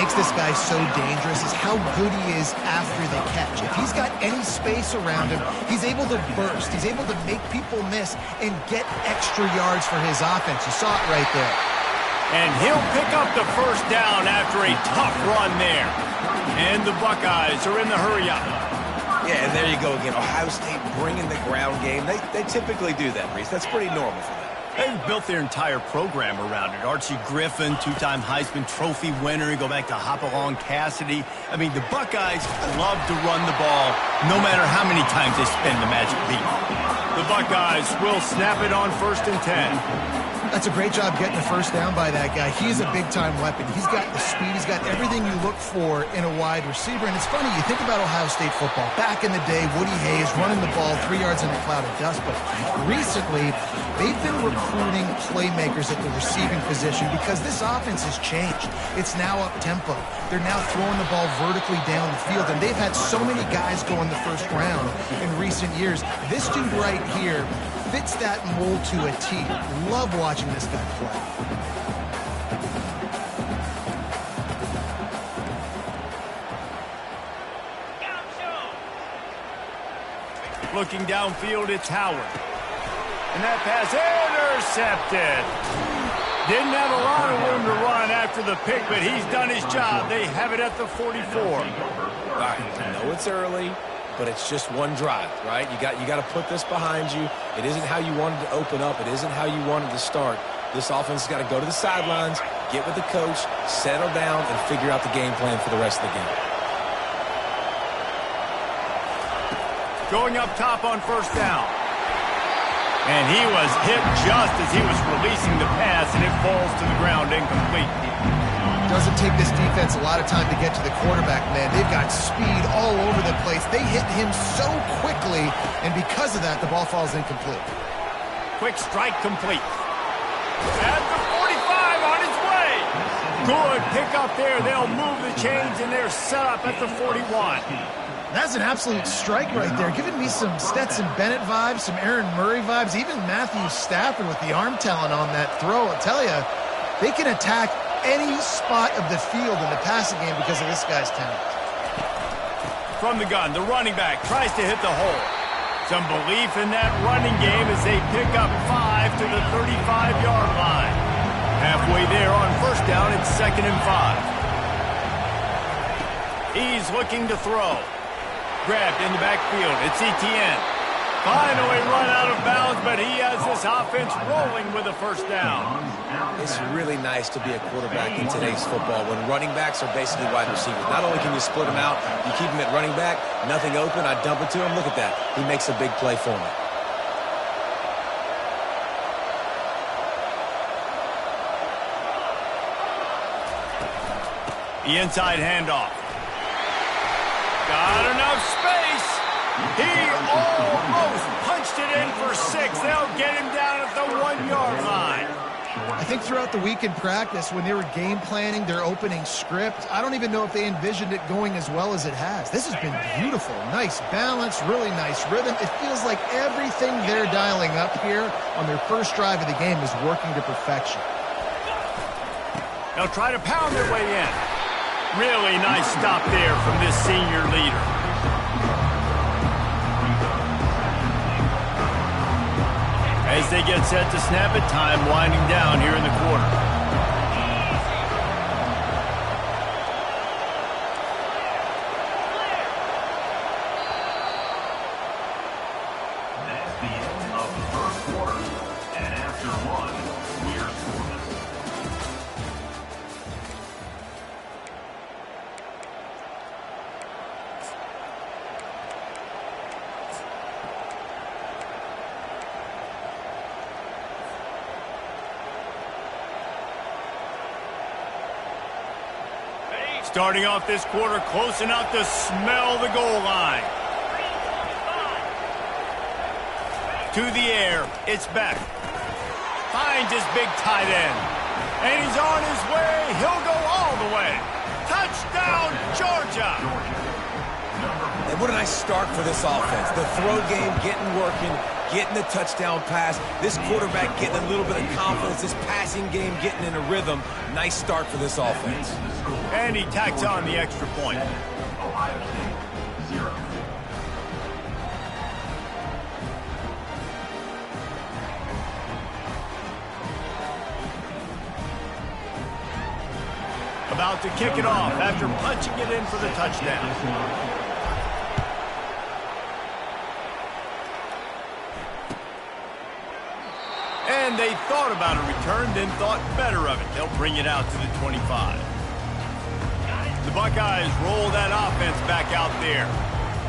makes this guy so dangerous is how good he is after the catch. If he's got any space around him, he's able to burst. He's able to make people miss and get extra yards for his offense. You saw it right there. And he'll pick up the first down after a tough run there. And the Buckeyes are in the hurry-up. Yeah, and there you go again. Ohio State bringing the ground game. They typically do that, Reese. That's pretty normal for them. They've built their entire program around it. Archie Griffin, two-time Heisman Trophy winner. You go back to Hopalong Cassidy. I mean, the Buckeyes love to run the ball no matter how many times they spin the magic beat. The Buckeyes will snap it on 1st and 10. That's a great job getting the first down by that guy. He's a big-time weapon. He's got the speed. He's got everything you look for in a wide receiver. And it's funny, you think about Ohio State football. Back in the day, Woody Hayes running the ball 3 yards in a cloud of dust. But recently, they've been recruiting playmakers at the receiving position because this offense has changed. It's now up-tempo. They're now throwing the ball vertically down the field. And they've had so many guys go in the first round in recent years. This dude right here fits that mold to a T. Love watching this guy play. Looking downfield, it's Howard. And that pass intercepted. Didn't have a lot of room to run after the pick, but he's done his job. They have it at the 44. All right, I know it's early, but it's just one drive, right? You got to put this behind you. It isn't how you wanted to open up. It isn't how you wanted to start. This offense has got to go to the sidelines, get with the coach, settle down, and figure out the game plan for the rest of the game. Going up top on 1st down. And he was hit just as he was releasing the pass, and it falls to the ground incomplete. Doesn't take this defense a lot of time to get to the quarterback, man. They've got speed all over the place. They hit him so quickly, and because of that, the ball falls incomplete. Quick strike complete. At the 45 on its way. Good pick up there. They'll move the chains, and they're set up at the 41. That's an absolute strike right there. Giving me some Stetson Bennett vibes, some Aaron Murray vibes, even Matthew Stafford with the arm talent on that throw. I'll tell you, they can attack any spot of the field in the passing game because of this guy's talent. From the gun, the running back tries to hit the hole. Some belief in that running game as they pick up 5 to the 35-yard line. Halfway there on 1st down, it's 2nd and 5. He's looking to throw. Grabbed in the backfield. It's Etienne. Finally run out of bounds, but he has this offense rolling with a 1st down. It's really nice to be a quarterback in today's football when running backs are basically wide receivers. Not only can you split them out, you keep them at running back, nothing open, I dump it to him. Look at that. He makes a big play for me. The inside handoff. Got enough space. He almost punched it in for 6. They'll get him down at the 1-yard line. I think throughout the week in practice, when they were game planning their opening script, I don't even know if they envisioned it going as well as it has. This has been beautiful. Nice balance, really nice rhythm. It feels like everything they're dialing up here on their first drive of the game is working to perfection. They'll try to pound their way in. Really nice stop there from this senior leader. As they get set to snap it, time winding down here in the quarter. That's the end of the 1st quarter. And after 1, we're scoreless. Starting off this quarter close enough to smell the goal line. To the air, it's Beck. Finds his big tight end. And he's on his way. He'll go all the way. Touchdown, Georgia. And what a nice start for this offense. The throw game getting working, getting the touchdown pass. This quarterback getting a little bit of confidence. This passing game getting in a rhythm. Nice start for this offense. And he tacks on the extra point. Ohio State, 0. About to kick it off after punching it in for the touchdown. And they thought about a return, then thought better of it. They'll bring it out to the 25. The Buckeyes roll that offense back out there.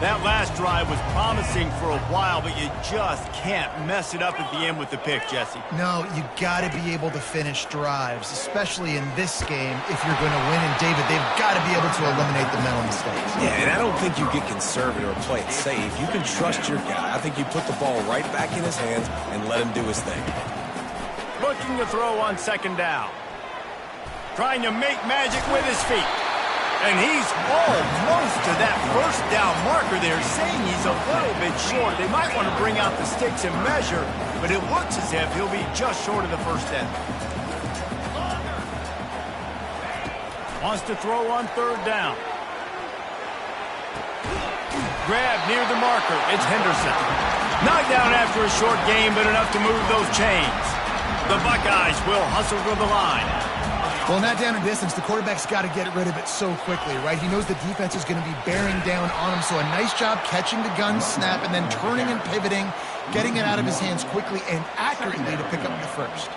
That last drive was promising for a while, but you just can't mess it up at the end with the pick, Jesse. No, you got to be able to finish drives, especially in this game if you're going to win. And, David, they've got to be able to eliminate the mental mistakes. Yeah, and I don't think you get conservative or play it safe. You can trust your guy. I think you put the ball right back in his hands and let him do his thing. Looking to throw on second down. Trying to make magic with his feet. And he's almost to that first down marker there, saying he's a little bit short. They might want to bring out the sticks and measure, but it looks as if he'll be just short of the first down. Wants to throw on third down. Grab near the marker. It's Henderson. Knocked down after a short game, but enough to move those chains. The Buckeyes will hustle to the line. Well, in that down and distance, the quarterback's got to get rid of it so quickly, right? He knows the defense is going to be bearing down on him, so a nice job catching the gun snap and then turning and pivoting, getting it out of his hands quickly and accurately to pick up the first.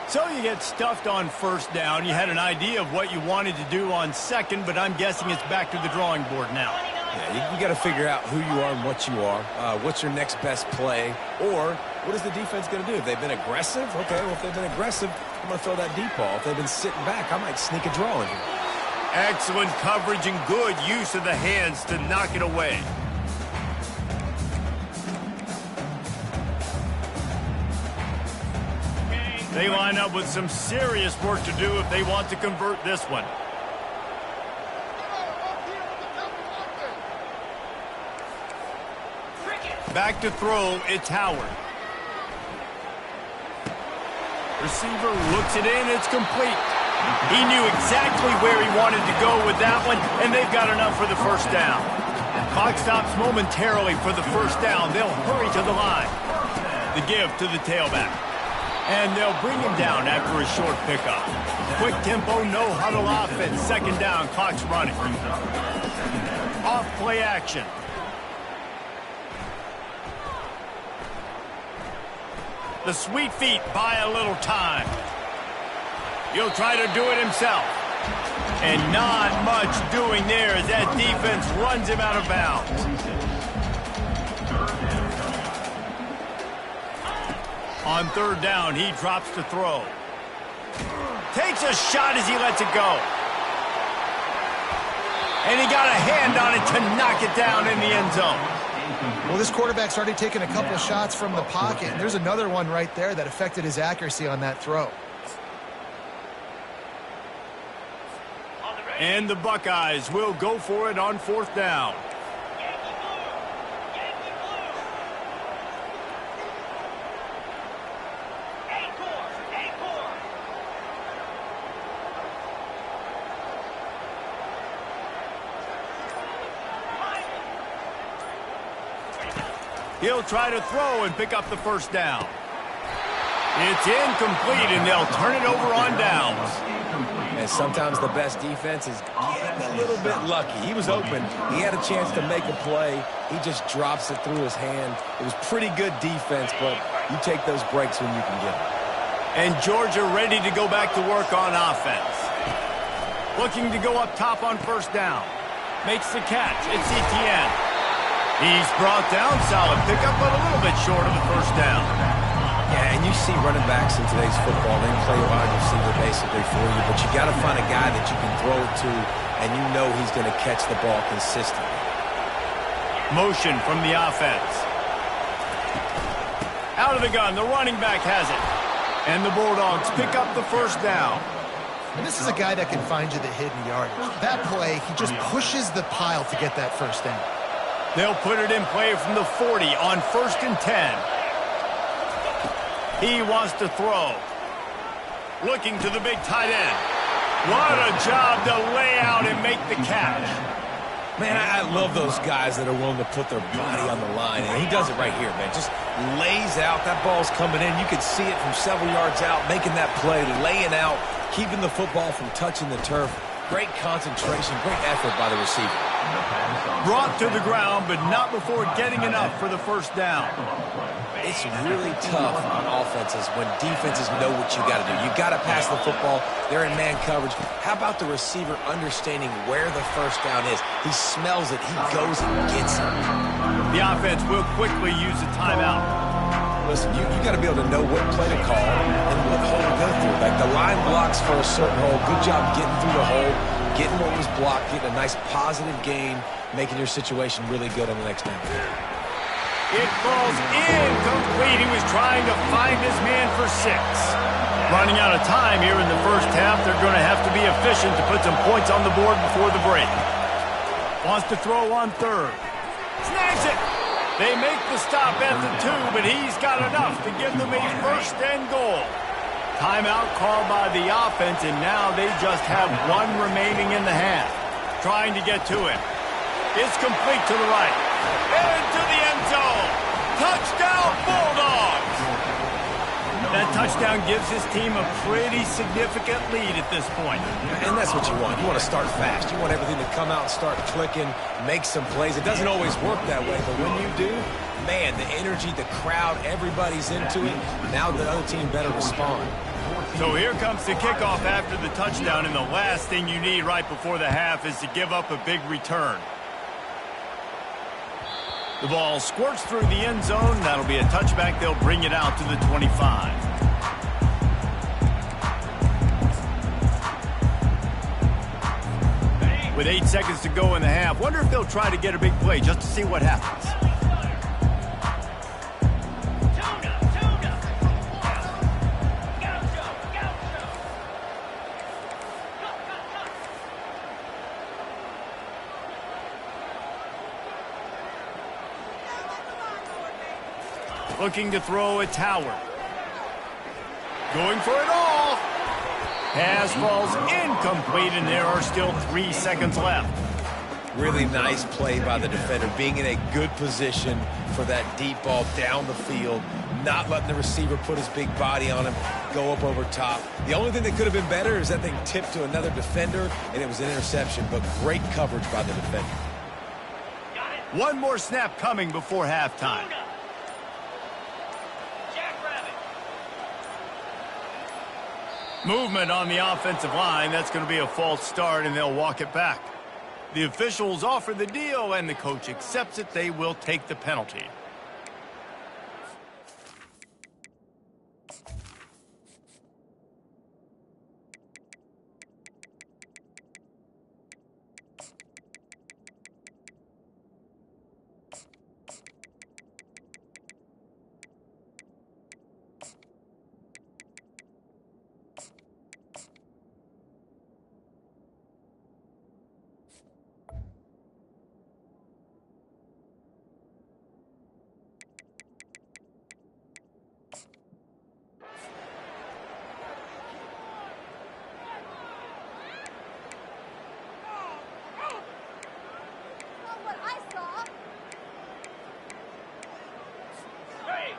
So you get stuffed on first down. You had an idea of what you wanted to do on second, but I'm guessing it's back to the drawing board now. Yeah, you got to figure out who you are and what you are. What's your next best play? Or what is the defense going to do? If they've been aggressive, okay, well, if they've been aggressive, I'm going to throw that deep ball. If they've been sitting back, I might sneak a draw in here. Excellent coverage and good use of the hands to knock it away. They line up with some serious work to do if they want to convert this one. Back to throw, it's Howard. Receiver looks it in, it's complete. He knew exactly where he wanted to go with that one, and they've got enough for the first down. Clock stops momentarily for the first down. They'll hurry to the line. The give to the tailback. And they'll bring him down after a short pickup. Quick tempo, no huddle offense. Second down, clock's running. Off play action. The sweet feet buy a little time. He'll try to do it himself. And not much doing there as that defense runs him out of bounds. On third down, he drops to throw. Takes a shot as he lets it go. And he got a hand on it to knock it down in the end zone. Well, this quarterback's already taken a couple shots from the pocket. And there's another one right there that affected his accuracy on that throw. And the Buckeyes will go for it on fourth down. He'll try to throw and pick up the first down. It's incomplete, and they'll turn it over on downs. And sometimes the best defense is getting a little bit lucky. He was open. He had a chance to make a play. He just drops it through his hand. It was pretty good defense, but you take those breaks when you can get them. And Georgia ready to go back to work on offense. Looking to go up top on first down. Makes the catch. It's Etienne. He's brought down, solid pickup, but a little bit short of the first down. Yeah, and you see running backs in today's football, they play wide receiver basically for you, but you got to find a guy that you can throw it to, and you know he's going to catch the ball consistently. Motion from the offense. Out of the gun, the running back has it. And the Bulldogs pick up the first down. And this is a guy that can find you the hidden yardage. That play, he just pushes the pile to get that first down. They'll put it in play from the 40 on 1st and 10. He wants to throw. Looking to the big tight end. What a job to lay out and make the catch. Man, I love those guys that are willing to put their body on the line, and he does it right here, man. Just lays out. That ball's coming in. You can see it from several yards out, making that play, laying out, keeping the football from touching the turf. Great concentration, great effort by the receiver. Brought to the ground, but not before getting enough for the first down. It's really tough on offenses when defenses know what you got to do. You got to pass the football. They're in man coverage. How about the receiver understanding where the first down is? He smells it. He goes and gets it. The offense will quickly use a timeout. Listen, you got to be able to know what play to call and what hole to go through. Like the line blocks for a certain hole. Good job getting through the hole, getting what was blocked, getting a nice positive gain, making your situation really good on the next down. It falls incomplete. He was trying to find his man for 6. Running out of time here in the first half. They're going to have to be efficient to put some points on the board before the break. Wants to throw on third. Snags it. They make the stop at the 2, but he's got enough to give them a first and goal. Timeout called by the offense, and now they just have 1 remaining in the half. Trying to get to it. It's complete to the right. Into the end zone. Touchdown, Bulldogs! That touchdown gives his team a pretty significant lead at this point. And that's what you want. You want to start fast. You want everything to come out and start clicking, make some plays. It doesn't always work that way, but when you do, man, the energy, the crowd, everybody's into it. Now the other team better respond. So here comes the kickoff after the touchdown, and the last thing you need right before the half is to give up a big return. The ball squirts through the end zone. That'll be a touchback. They'll bring it out to the 25. With 8 seconds to go in the half, wonder if they'll try to get a big play just to see what happens. Looking to throw at Tower. Going for it all. Pass falls incomplete, and there are still 3 seconds left. Really nice play by the defender, being in a good position for that deep ball down the field, not letting the receiver put his big body on him, go up over top. The only thing that could have been better is that thing tipped to another defender, and it was an interception, but great coverage by the defender. 1 more snap coming before halftime. Movement on the offensive line. That's going to be a false start, and they'll walk it back. The officials offer the deal, and the coach accepts it. They will take the penalty.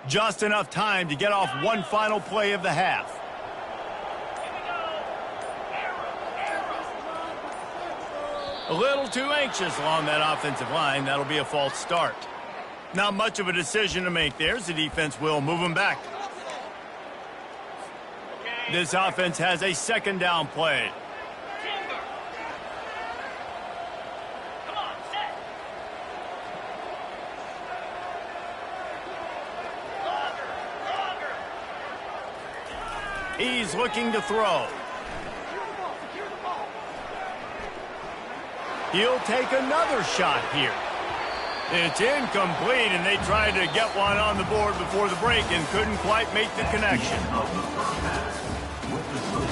Just enough time to get off 1 final play of the half. A little too anxious along that offensive line. That'll be a false start. Not much of a decision to make there, as the defense will move them back. This offense has a 2nd down play. He's looking to throw. He'll take another shot here. It's incomplete, and they tried to get one on the board before the break and couldn't quite make the connection. With the score,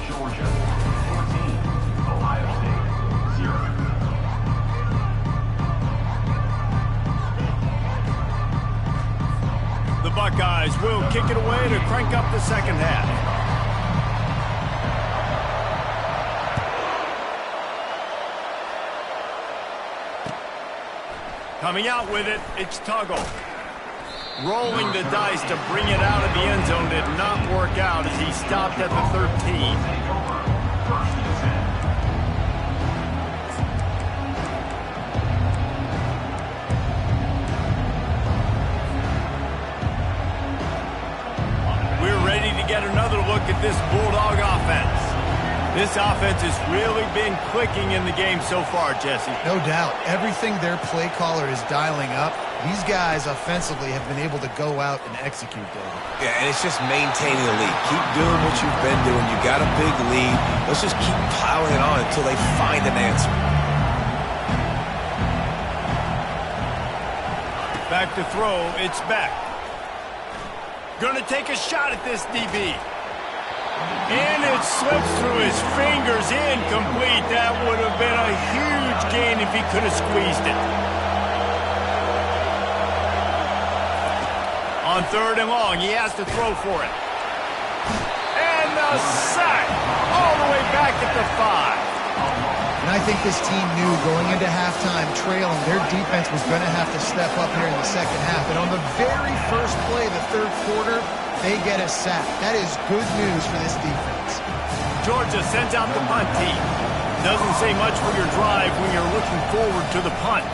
Georgia 14, Ohio State 0. The Buckeyes will kick it away to crank up the second half. Coming out with it, it's Tuggle. Rolling the dice to bring it out of the end zone did not work out as he stopped at the 13. We're ready to get another look at this Bulldog offense. This offense has really been clicking in the game so far, Jesse. No doubt. Everything their play caller is dialing up, these guys offensively have been able to go out and execute, David. Yeah, and it's just maintaining the lead. Keep doing what you've been doing. You got a big lead. Let's just keep piling it on until they find an answer. Back to throw, it's Beck. Gonna take a shot at this DB. And it slips through his fingers, incomplete. That would have been a huge gain if he could have squeezed it. On 3rd and long, he has to throw for it. And the sack all the way back at the 5. And I think this team knew going into halftime trailing, their defense was going to have to step up here in the second half. And on the very first play of the 3rd quarter, they get a sack. That is good news for this defense. Georgia sends out the punt team. Doesn't say much for your drive when you're looking forward to the punt.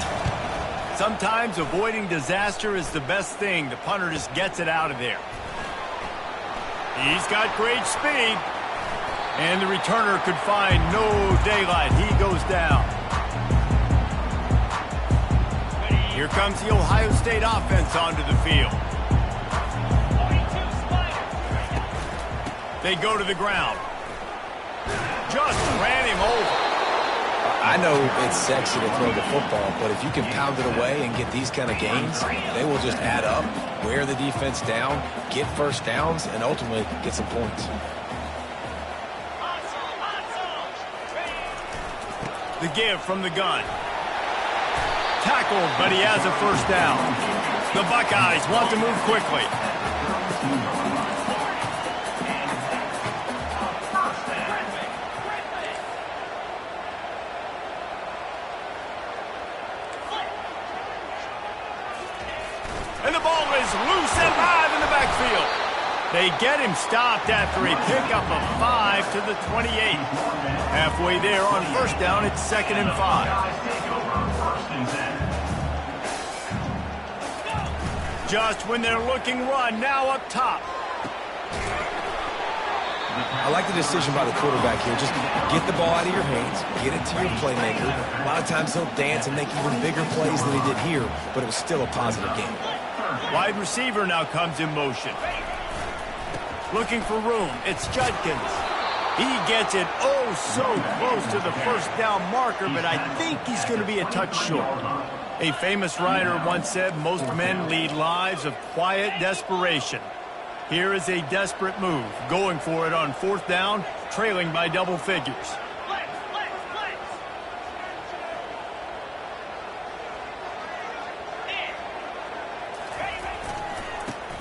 Sometimes avoiding disaster is the best thing. The punter just gets it out of there. He's got great speed. And the returner could find no daylight. He goes down. Here comes the Ohio State offense onto the field. They go to the ground. Just ran him over. I know it's sexy to throw the football, but if you can pound it away and get these kind of gains, they will just add up, wear the defense down, get first downs, and ultimately get some points. The give from the gun. Tackled, but he has a first down. The Buckeyes want to move quickly. And the ball is loose and live in the backfield. They get him stopped after a pickup of 5 to the 28. Halfway there on first down, it's 2nd and 5. Just when they're looking run, now up top. I like the decision by the quarterback here. Just get the ball out of your hands, get it to your playmaker. A lot of times he'll dance and make even bigger plays than he did here, but it was still a positive game. Wide receiver now comes in motion. Looking for room. It's Judkins. He gets it oh so close to the first down marker, but I think he's going to be a touch short. A famous writer once said most men lead lives of quiet desperation. Here is a desperate move, going for it on 4th down, trailing by double figures.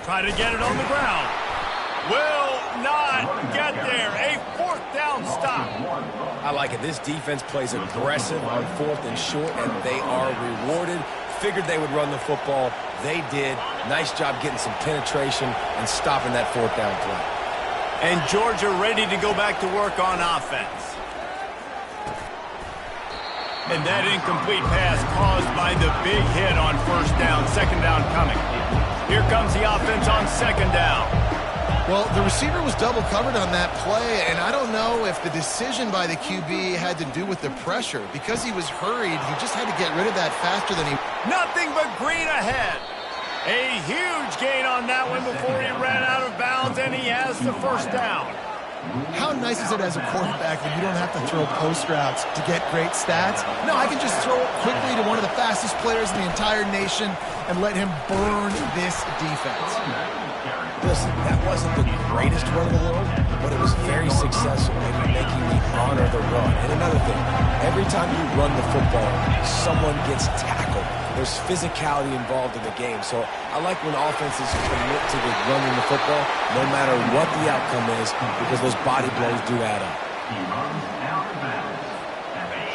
Try to get it on the ground. Will not get there. A 4th down stop. I like it. This defense plays aggressive on 4th and short, and they are rewarded. Figured they would run the football. They did. Nice job getting some penetration and stopping that 4th down play. And Georgia ready to go back to work on offense. And that incomplete pass caused by the big hit on first down. 2nd down coming. Here comes the offense on 2nd down. Well, the receiver was double covered on that play, and I don't know if the decision by the QB had to do with the pressure. Because he was hurried, he just had to get rid of that faster than he... Nothing but green ahead. A huge gain on that one before he ran out of bounds, and he has the first down. How nice is it as a quarterback when you don't have to throw post routes to get great stats? No, I can just throw it quickly to one of the fastest players in the entire nation and let him burn this defense. Listen, that wasn't the greatest run in the world, but it was very successful in making me honor the run. And another thing, every time you run the football, someone gets tackled. There's physicality involved in the game. So I like when offenses commit to the running the football, no matter what the outcome is, because those body blows do add up.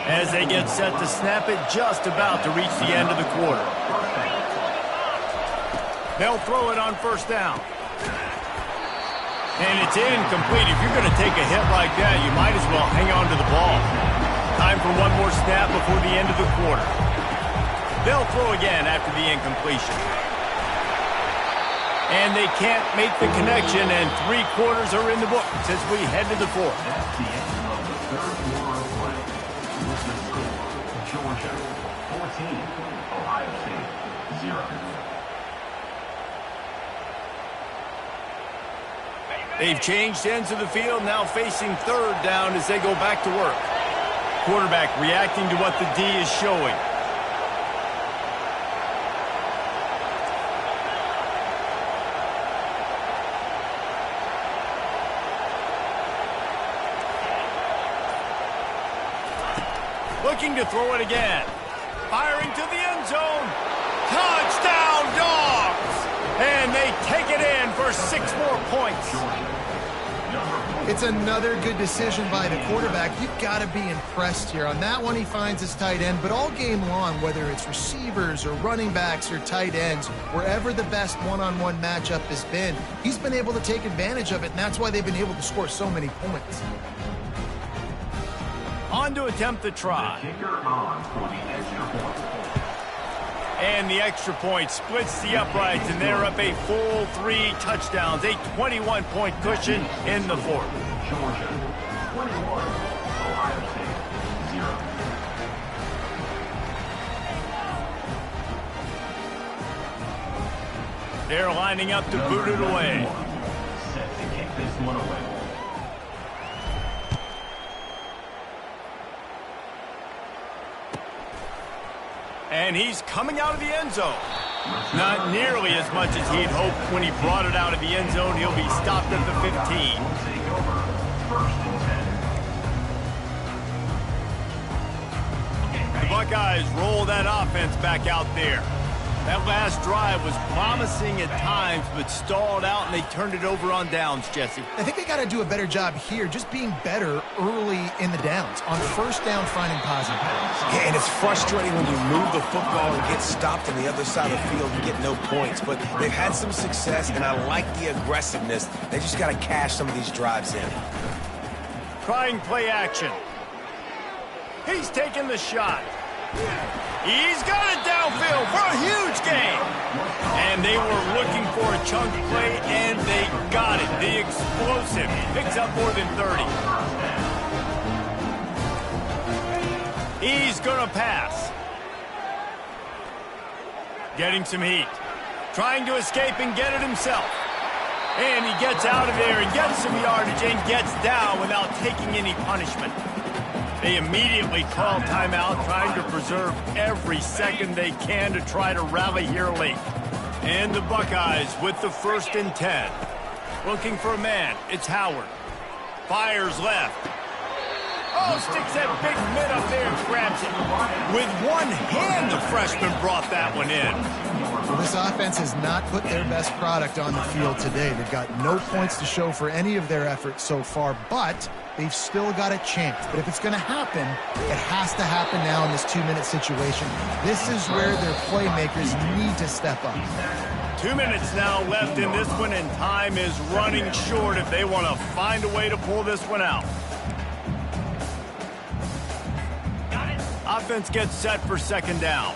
as they get set to snap it just about to reach the end of the quarter. They'll throw it on first down. And it's incomplete. If you're going to take a hit like that, you might as well hang on to the ball. Time for one more snap before the end of the quarter. They'll throw again after the incompletion. And they can't make the connection, and 3 quarters are in the books as we head to the fourth. That's the end of the third quarter of play. With the score, Georgia 14, Ohio State 0. They've changed ends of the field, now facing third down as they go back to work. Quarterback reacting to what the D is showing. Looking to throw it again. Firing to the end zone. Touchdown, Dogs! And they take it in for 6 more points. It's another good decision by the quarterback. You've got to be impressed here. On that one, he finds his tight end, but all game long, whether it's receivers or running backs or tight ends, wherever the best one-on-one matchup has been, he's been able to take advantage of it, and that's why they've been able to score so many points. On to attempt the try. Kicker on for the extra point. And the extra point splits the uprights, and they're up a full 3 touchdowns, a 21-point cushion in the fourth. Georgia 21, Ohio State 0. They're lining up to boot it away. Set to kick this one away. And he's coming out of the end zone. Not nearly as much as he'd hoped when he brought it out of the end zone. He'll be stopped at the 15. Take over. First and 10. The Buckeyes roll that offense back out there. That last drive was promising at times, but stalled out, and they turned it over on downs, Jesse. I think they got to do a better job here, just being better early in the downs. On first down, finding positive. Yeah, and it's frustrating when you move the football and get stopped on the other side of the field and get no points. But they've had some success, and I like the aggressiveness. They just got to cash some of these drives in. Trying play action. He's taking the shot. He's got it downfield for a huge gain. And they were looking for a chunk play, and they got it. The explosive picks up more than 30. He's going to pass. Getting some heat. Trying to escape and get it himself. And he gets out of there and gets some yardage and gets down without taking any punishment. They immediately call timeout, trying to preserve every second they can to try to rally here late. And the Buckeyes with the 1st and 10. Looking for a man. It's Howard. Fires left. Oh, sticks that big mid up there and grabs it. With one hand, the freshman brought that one in. Well, this offense has not put their best product on the field today. They've got no points to show for any of their efforts so far, but they've still got a chance. But if it's going to happen, it has to happen now in this 2-minute situation. This is where their playmakers need to step up. 2 minutes now left in this one, and time is running short if they want to find a way to pull this one out. Offense gets set for 2nd down.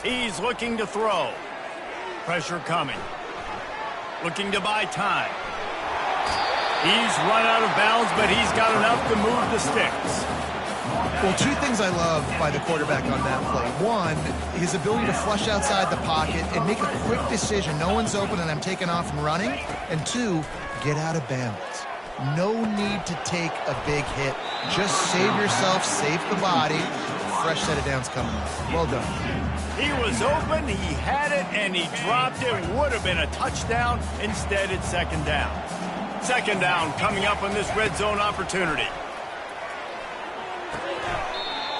He's looking to throw. Pressure coming. Looking to buy time. He's run out of bounds, but he's got enough to move the sticks. Well, 2 things I love by the quarterback on that play. 1, his ability to flush outside the pocket and make a quick decision. No one's open and I'm taking off and running. And 2, get out of bounds. No need to take a big hit. Just save yourself, save the body. Fresh set of downs coming up. Well done. He was open, he had it, and he dropped it. Would have been a touchdown. Instead, it's 2nd down. 2nd down coming up on this red zone opportunity.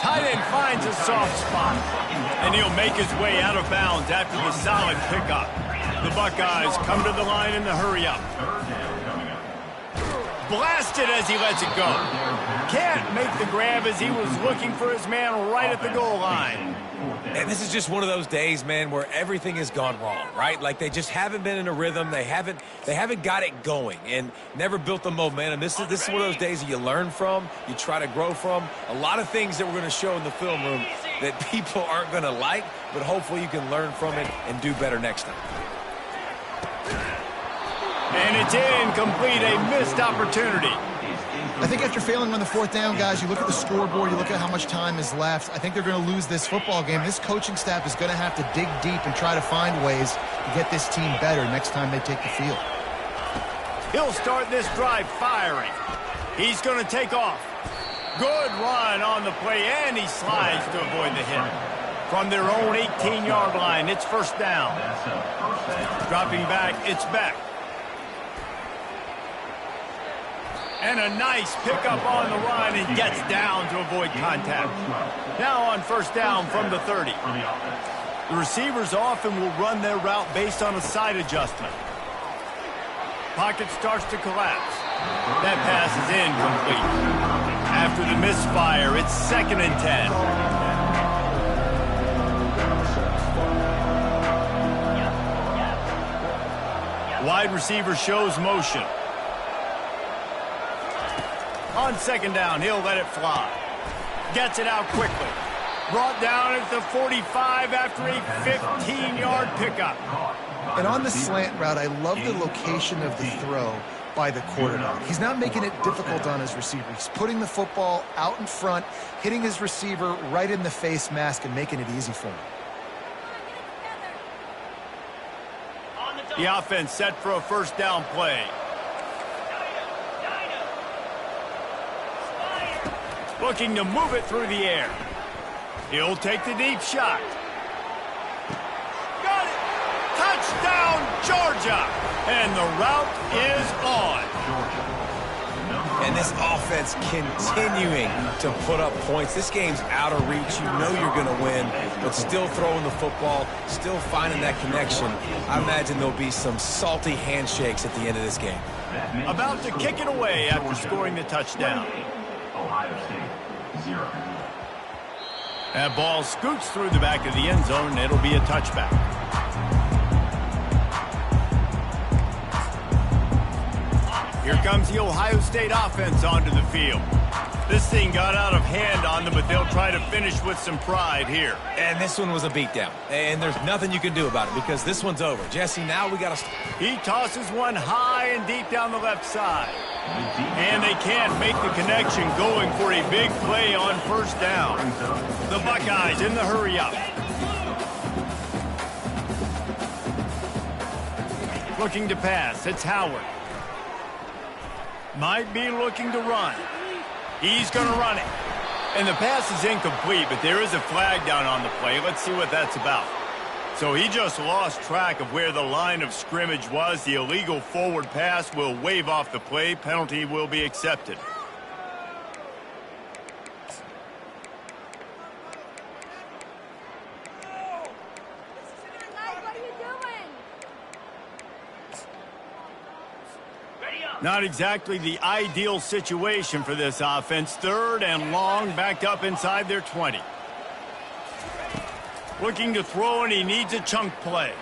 Tight end finds a soft spot, and he'll make his way out of bounds after the solid pickup. The Buckeyes come to the line in the hurry up. blasted as he lets it go. Can't make the grab as he was looking for his man right at the goal line. And this is just one of those days, man, where everything has gone wrong, right? Like they just haven't been in a rhythm. They haven't got it going and never built the momentum. This is one of those days that you learn from, you try to grow from. A lot of things that we're going to show in the film room that people aren't going to like, but hopefully you can learn from it and do better next time. And it's incomplete, a missed opportunity. I think after failing on the fourth down, guys, you look at the scoreboard, you look at how much time is left. I think they're going to lose this football game. This coaching staff is going to have to dig deep and try to find ways to get this team better next time they take the field. He'll start this drive firing. He's going to take off. Good run on the play, and he slides to avoid the hit. From their own 18-yard line, it's first down. Dropping back, it's Beck. And a nice pickup on the run and gets down to avoid contact. Now on first down from the 30. The receivers often will run their route based on a side adjustment. Pocket starts to collapse. That pass is incomplete. After the misfire, it's 2nd and 10. Wide receiver shows motion. On 2nd down, he'll let it fly. Gets it out quickly. Brought down at the 45 after a 15-yard pickup. And on the slant route, I love the location of the throw by the quarterback. He's not making it difficult on his receiver. He's putting the football out in front, hitting his receiver right in the face mask and making it easy for him. The offense set for a first down play. Looking to move it through the air. He'll take the deep shot. Got it! Touchdown, Georgia! And the route is on. And this offense continuing to put up points. This game's out of reach. You know you're going to win, but still throwing the football, still finding that connection. I imagine there'll be some salty handshakes at the end of this game. About to kick it away after scoring the touchdown. Ohio State, 0. That ball scoots through the back of the end zone, and it'll be a touchback. Here comes the Ohio State offense onto the field. This thing got out of hand on them, but they'll try to finish with some pride here. And this one was a beatdown. And there's nothing you can do about it because this one's over. Jesse, now we got to... He tosses one high and deep down the left side. And they can't make the connection going for a big play on first down. The Buckeyes in the hurry-up. Looking to pass, it's Howard. Might be looking to run. He's going to run it. And the pass is incomplete, but there is a flag down on the play. Let's see what that's about. So he just lost track of where the line of scrimmage was. The illegal forward pass will wave off the play. Penalty will be accepted. Not exactly the ideal situation for this offense. 3rd and long, backed up inside their 20. Looking to throw, and he needs a chunk play.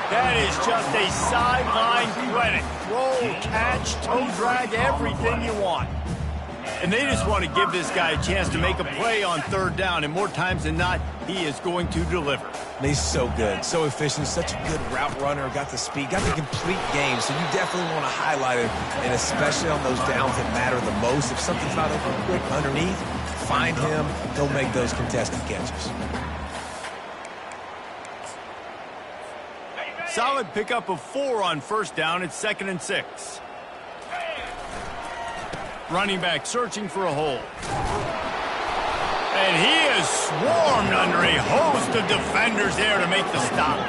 That is just a sideline clinic. Throw, catch, toe drag, everything you want. And they just want to give this guy a chance to make a play on 3rd down, and more times than not, he is going to deliver. He's so good, so efficient, such a good route runner, got the speed, got the complete game, so you definitely want to highlight him, and especially on those downs that matter the most. If something's not open quick underneath, find him, he'll make those contested catches. Solid pickup of 4 on first down. It's 2nd and 6. Running back searching for a hole. And he is swarmed under a host of defenders there to make the stop.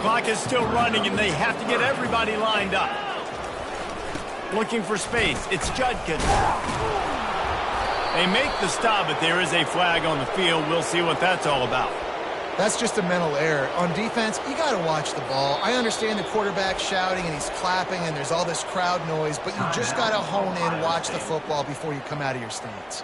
Clock is still running, and they have to get everybody lined up. Looking for space. It's Judkins. They make the stop, but there is a flag on the field. We'll see what that's all about. That's just a mental error. On defense, you got to watch the ball. I understand the quarterback shouting and he's clapping and there's all this crowd noise, but you just got to hone in, watch the football before you come out of your stance.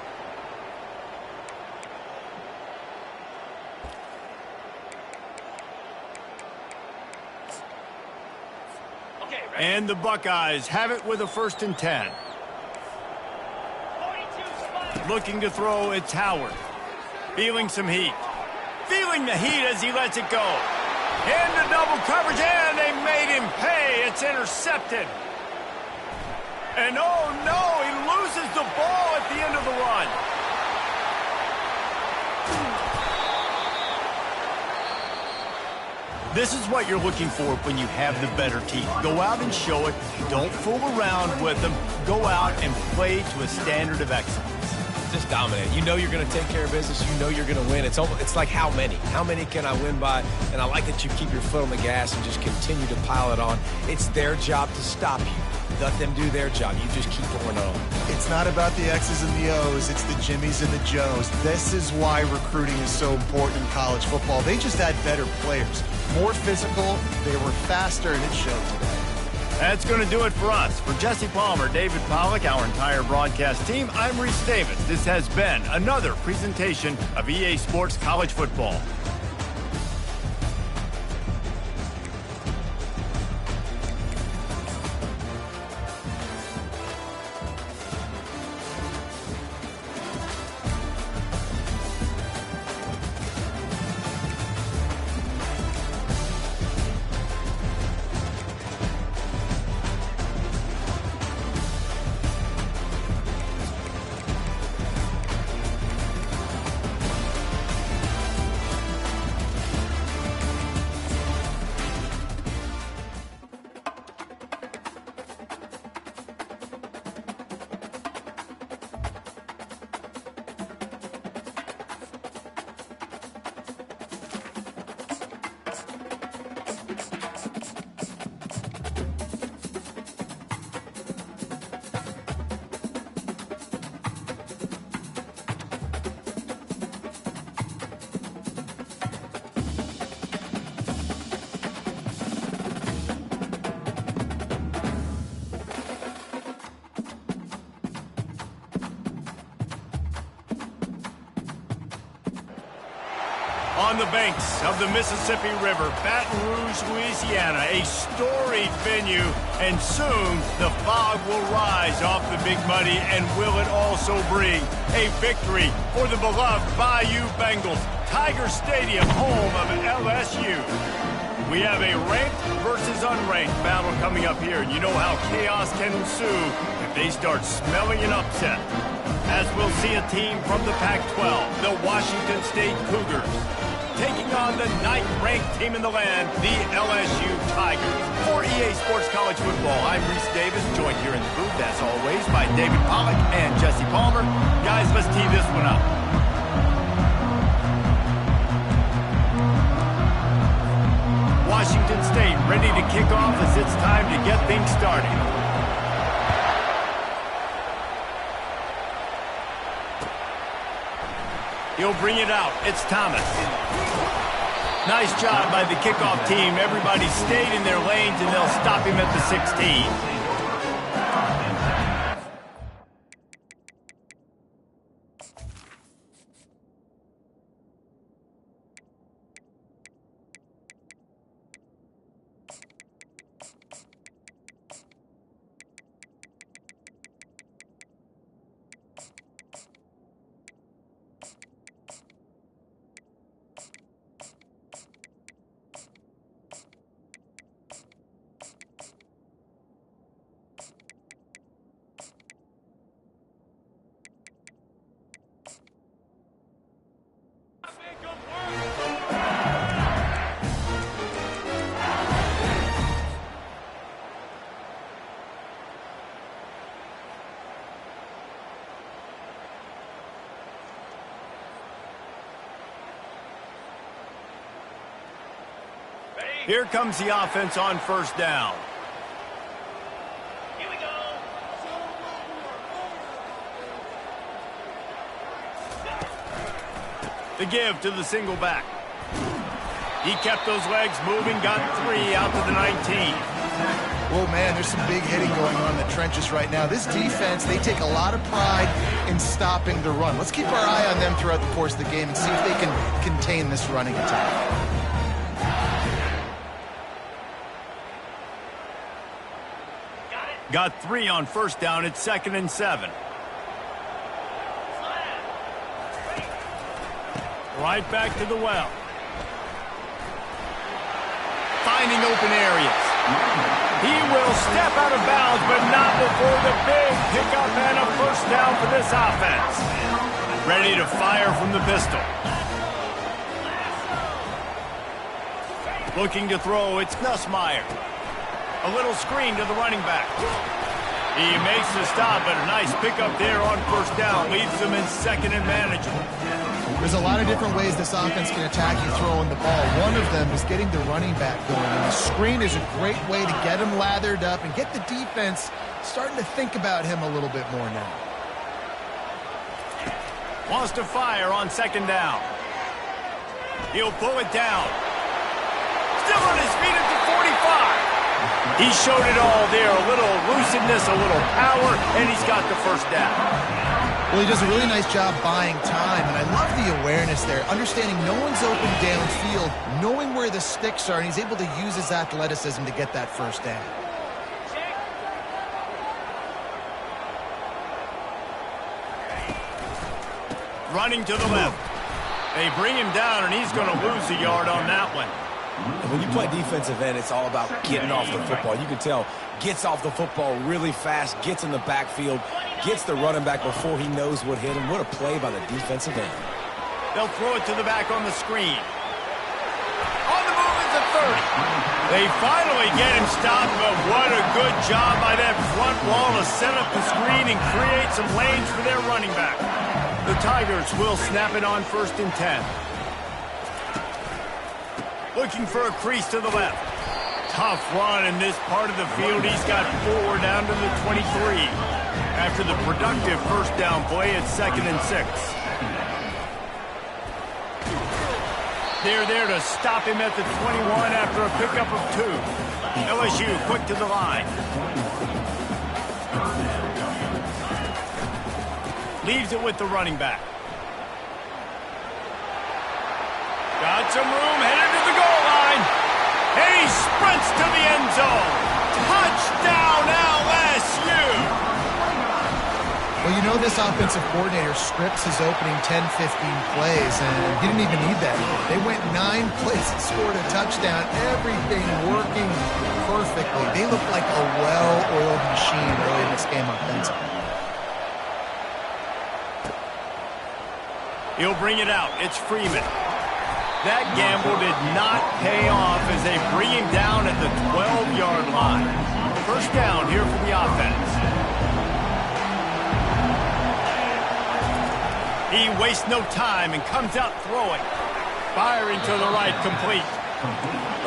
And the Buckeyes have it with a 1st and 10. Looking to throw, it's Howard. Feeling some heat. Feeling the heat as he lets it go. Into double coverage, and they made him pay. It's intercepted. And oh no, he loses the ball at the end of the run. This is what you're looking for when you have the better team. Go out and show it. Don't fool around with them. Go out and play to a standard of excellence. Just dominate. You know you're going to take care of business. You know you're going to win. It's like how many? How many can I win by? And I like that you keep your foot on the gas and just continue to pile it on. It's their job to stop you. Let them do their job. You just keep going on. It's not about the X's and the O's. It's the Jimmies and the Joes. This is why recruiting is so important in college football. They just had better players. More physical. They were faster, and it showed today. That's going to do it for us. For Jesse Palmer, David Pollack, our entire broadcast team, I'm Reese Davis. This has been another presentation of EA Sports College Football. On the banks of the Mississippi River, Baton Rouge, Louisiana, a storied venue, and soon the fog will rise off the Big Muddy, and will it also bring a victory for the beloved Bayou Bengals, Tiger Stadium, home of LSU. We have a ranked versus unranked battle coming up here, and you know how chaos can ensue if they start smelling an upset. As we'll see a team from the Pac-12, the Washington State Cougars, taking on the 9th-ranked team in the land, the LSU Tigers. For EA Sports College Football, I'm Reese Davis, joined here in the booth, as always, by David Pollack and Jesse Palmer. Guys, let's tee this one up. Washington State ready to kick off as it's time to get things started. He'll bring it out. It's Thomas. Nice job by the kickoff team. Everybody stayed in their lanes, and they'll stop him at the 16. Here comes the offense on first down. Here we go. The give to the single back. He kept those legs moving, got 3 out to the 19. Oh, man, there's some big hitting going on in the trenches right now. This defense, they take a lot of pride in stopping the run. Let's keep our eye on them throughout the course of the game and see if they can contain this running attack. Got 3 on first down. It's 2nd and 7. Right back to the well. Finding open areas. He will step out of bounds, but not before the big pickup and a first down for this offense. Ready to fire from the pistol. Looking to throw, it's Nussmeier. A little screen to the running back. He makes the stop, but a nice pickup there on first down. Leaves them in 2nd and manageable. There's a lot of different ways this offense can attack you throwing the ball. One of them is getting the running back going. And the screen is a great way to get him lathered up and get the defense starting to think about him a little bit more now. Wants to fire on 2nd down. He'll pull it down. Still on his feet at the 45. He showed it all there. A little lucidness, a little power, and he's got the first down. Well, he does a really nice job buying time, and I love the awareness there. Understanding no one's open downfield, knowing where the sticks are, and he's able to use his athleticism to get that first down. Running to the left. They bring him down, and he's going to lose a yard on that one. And when you play defensive end, it's all about getting off the football. You can tell, gets off the football really fast, gets in the backfield, gets the running back before he knows what hit him. What a play by the defensive end. They'll throw it to the back on the screen. On the move is the 30. They finally get him stopped, but what a good job by that front wall to set up the screen and create some lanes for their running back. The Tigers will snap it on 1st and 10. Looking for a crease to the left. Tough run in this part of the field. He's got 4 down to the 23. After the productive first down play, it's 2nd and 6. They're there to stop him at the 21 after a pickup of 2. LSU quick to the line. Leaves it with the running back. Got some room, headed to the goal line. And he sprints to the end zone. Touchdown, LSU! Well, you know this offensive coordinator scripts his opening 10, 15 plays, and he didn't even need that. They went 9 plays and scored a touchdown. Everything working perfectly. They look like a well-oiled machine early in this game offensively. He'll bring it out. It's Freeman. That gamble did not pay off as they bring him down at the 12-yard line. First down here for the offense. He wastes no time and comes out throwing. Firing to the right, complete.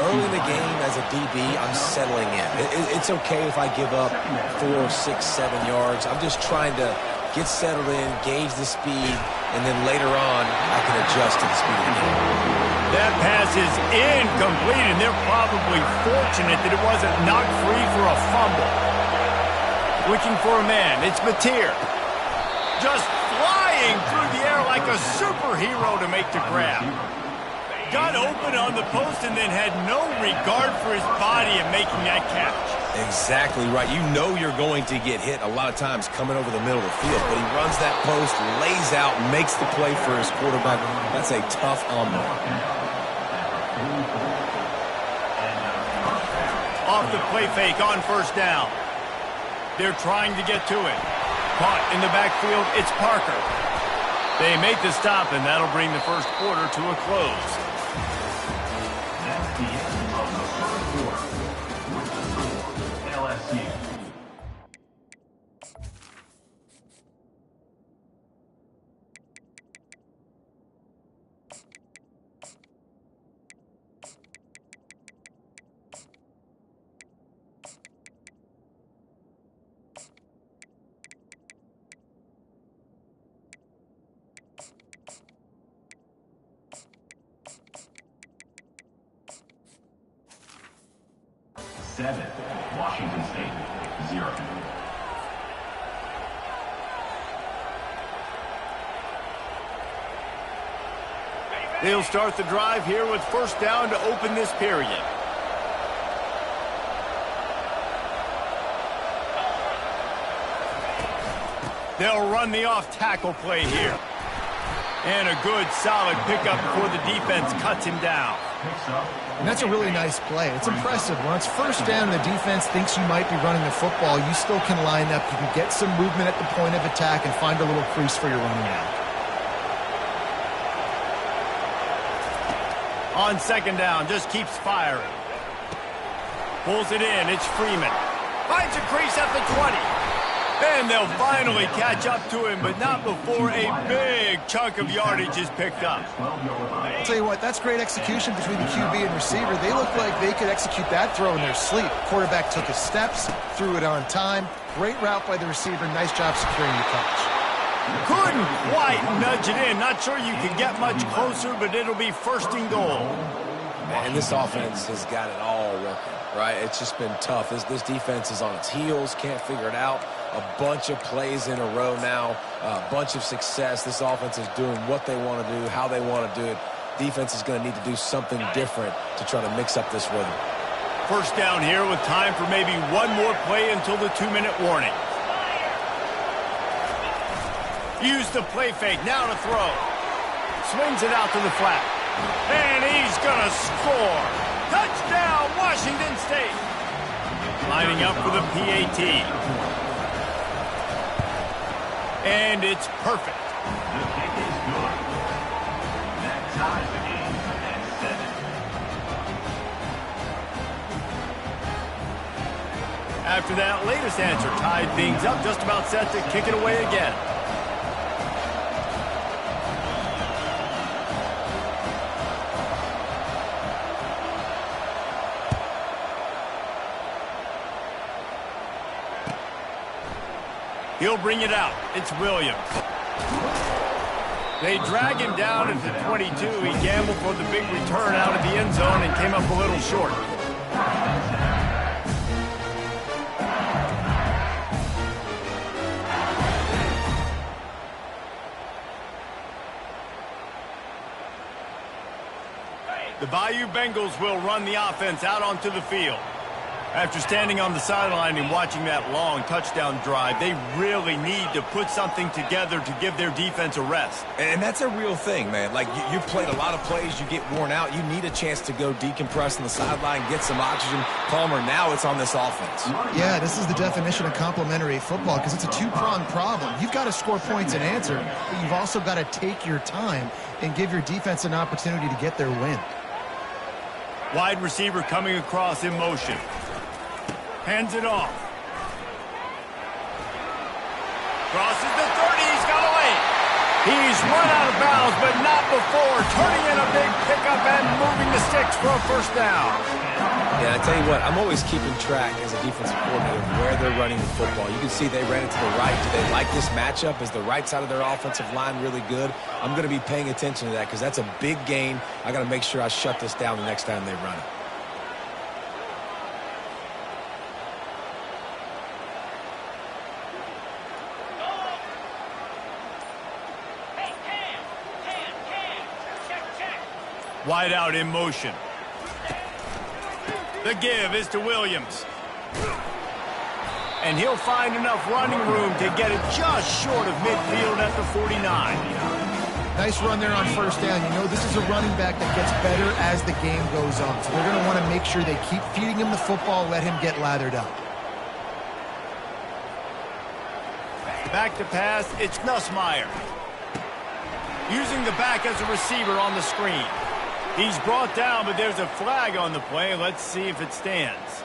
Early in the game as a DB, I'm settling in. It's okay if I give up 4, 6, 7 yards. I'm just trying to get settled in, gauge the speed, and then later on, I can adjust to the speed of the game. That pass is incomplete, and they're probably fortunate that it wasn't knocked free for a fumble. Looking for a man. It's Mateer. Just flying through the air like a superhero to make the grab. Got open on the post and then had no regard for his body in making that catch. Exactly right. You know you're going to get hit a lot of times coming over the middle of the field, but he runs that post, lays out, makes the play for his quarterback. That's a tough omelet. Off the play fake on first down. They're trying to get to it. Caught in the backfield, it's Parker. They make the stop, and that'll bring the first quarter to a close. That's the end of the first quarter. With the score, LSU. 7, Washington State 0. They'll start the drive here with first down to open this period. They'll run the off-tackle play here. And a good, solid pickup before the defense cuts him down. And that's a really nice play. It's impressive. When it's first down and the defense thinks you might be running the football, you still can line up. You can get some movement at the point of attack and find a little crease for your running back. On second down, just keeps firing. Pulls it in, it's Freeman. Finds a crease at the 20. And they'll finally catch up to him, but not before a big chunk of yardage is picked up. I'll tell you what, that's great execution between the QB and receiver. They look like they could execute that throw in their sleep. Quarterback took his steps, threw it on time. Great route by the receiver. Nice job securing the catch. Couldn't quite nudge it in. Not sure you can get much closer, but it'll be first and goal. Man, this offense has got it all working, right? It's just been tough. This defense is on its heels, can't figure it out. A bunch of plays in a row now, a bunch of success. This offense is doing what they want to do, how they want to do it. Defense is going to need to do something different to try to mix up this rhythm. First down here with time for maybe one more play until the 2-minute warning. Use the play fake, now to throw. Swings it out to the flat. And he's going to score. Touchdown, Washington State. Lining up for the PAT. And it's perfect. The kick is good. That ties the game at 7. After that latest answer tied things up, just about set to kick it away again. He'll bring it out. It's Williams. They drag him down at the 22. He gambled for the big return out of the end zone and came up a little short. The Bayou Bengals will run the offense out onto the field. After standing on the sideline and watching that long touchdown drive, they really need to put something together to give their defense a rest. And that's a real thing, man. Like, you played a lot of plays, you get worn out. You need a chance to go decompress on the sideline, get some oxygen. Palmer, now it's on this offense. Yeah, this is the definition of complementary football because it's a two-pronged problem. You've got to score points and answer, but you've also got to take your time and give your defense an opportunity to get their win. Wide receiver coming across in motion. Hands it off. Crosses the 30. He's got away. He's run out of bounds, but not before turning in a big pickup and moving the sticks for a first down. Yeah, I tell you what, I'm always keeping track as a defensive coordinator of where they're running the football. You can see they ran it to the right. Do they like this matchup? Is the right side of their offensive line really good? I'm going to be paying attention to that because that's a big gain. I got to make sure I shut this down the next time they run it. Wide out in motion. The give is to Williams. And he'll find enough running room to get it just short of midfield at the 49. Nice run there on first down. You know this is a running back that gets better as the game goes on. So they're going to want to make sure they keep feeding him the football, let him get lathered up. Back to pass, it's Nussmeier. Using the back as a receiver on the screen. He's brought down, but there's a flag on the play. Let's see if it stands.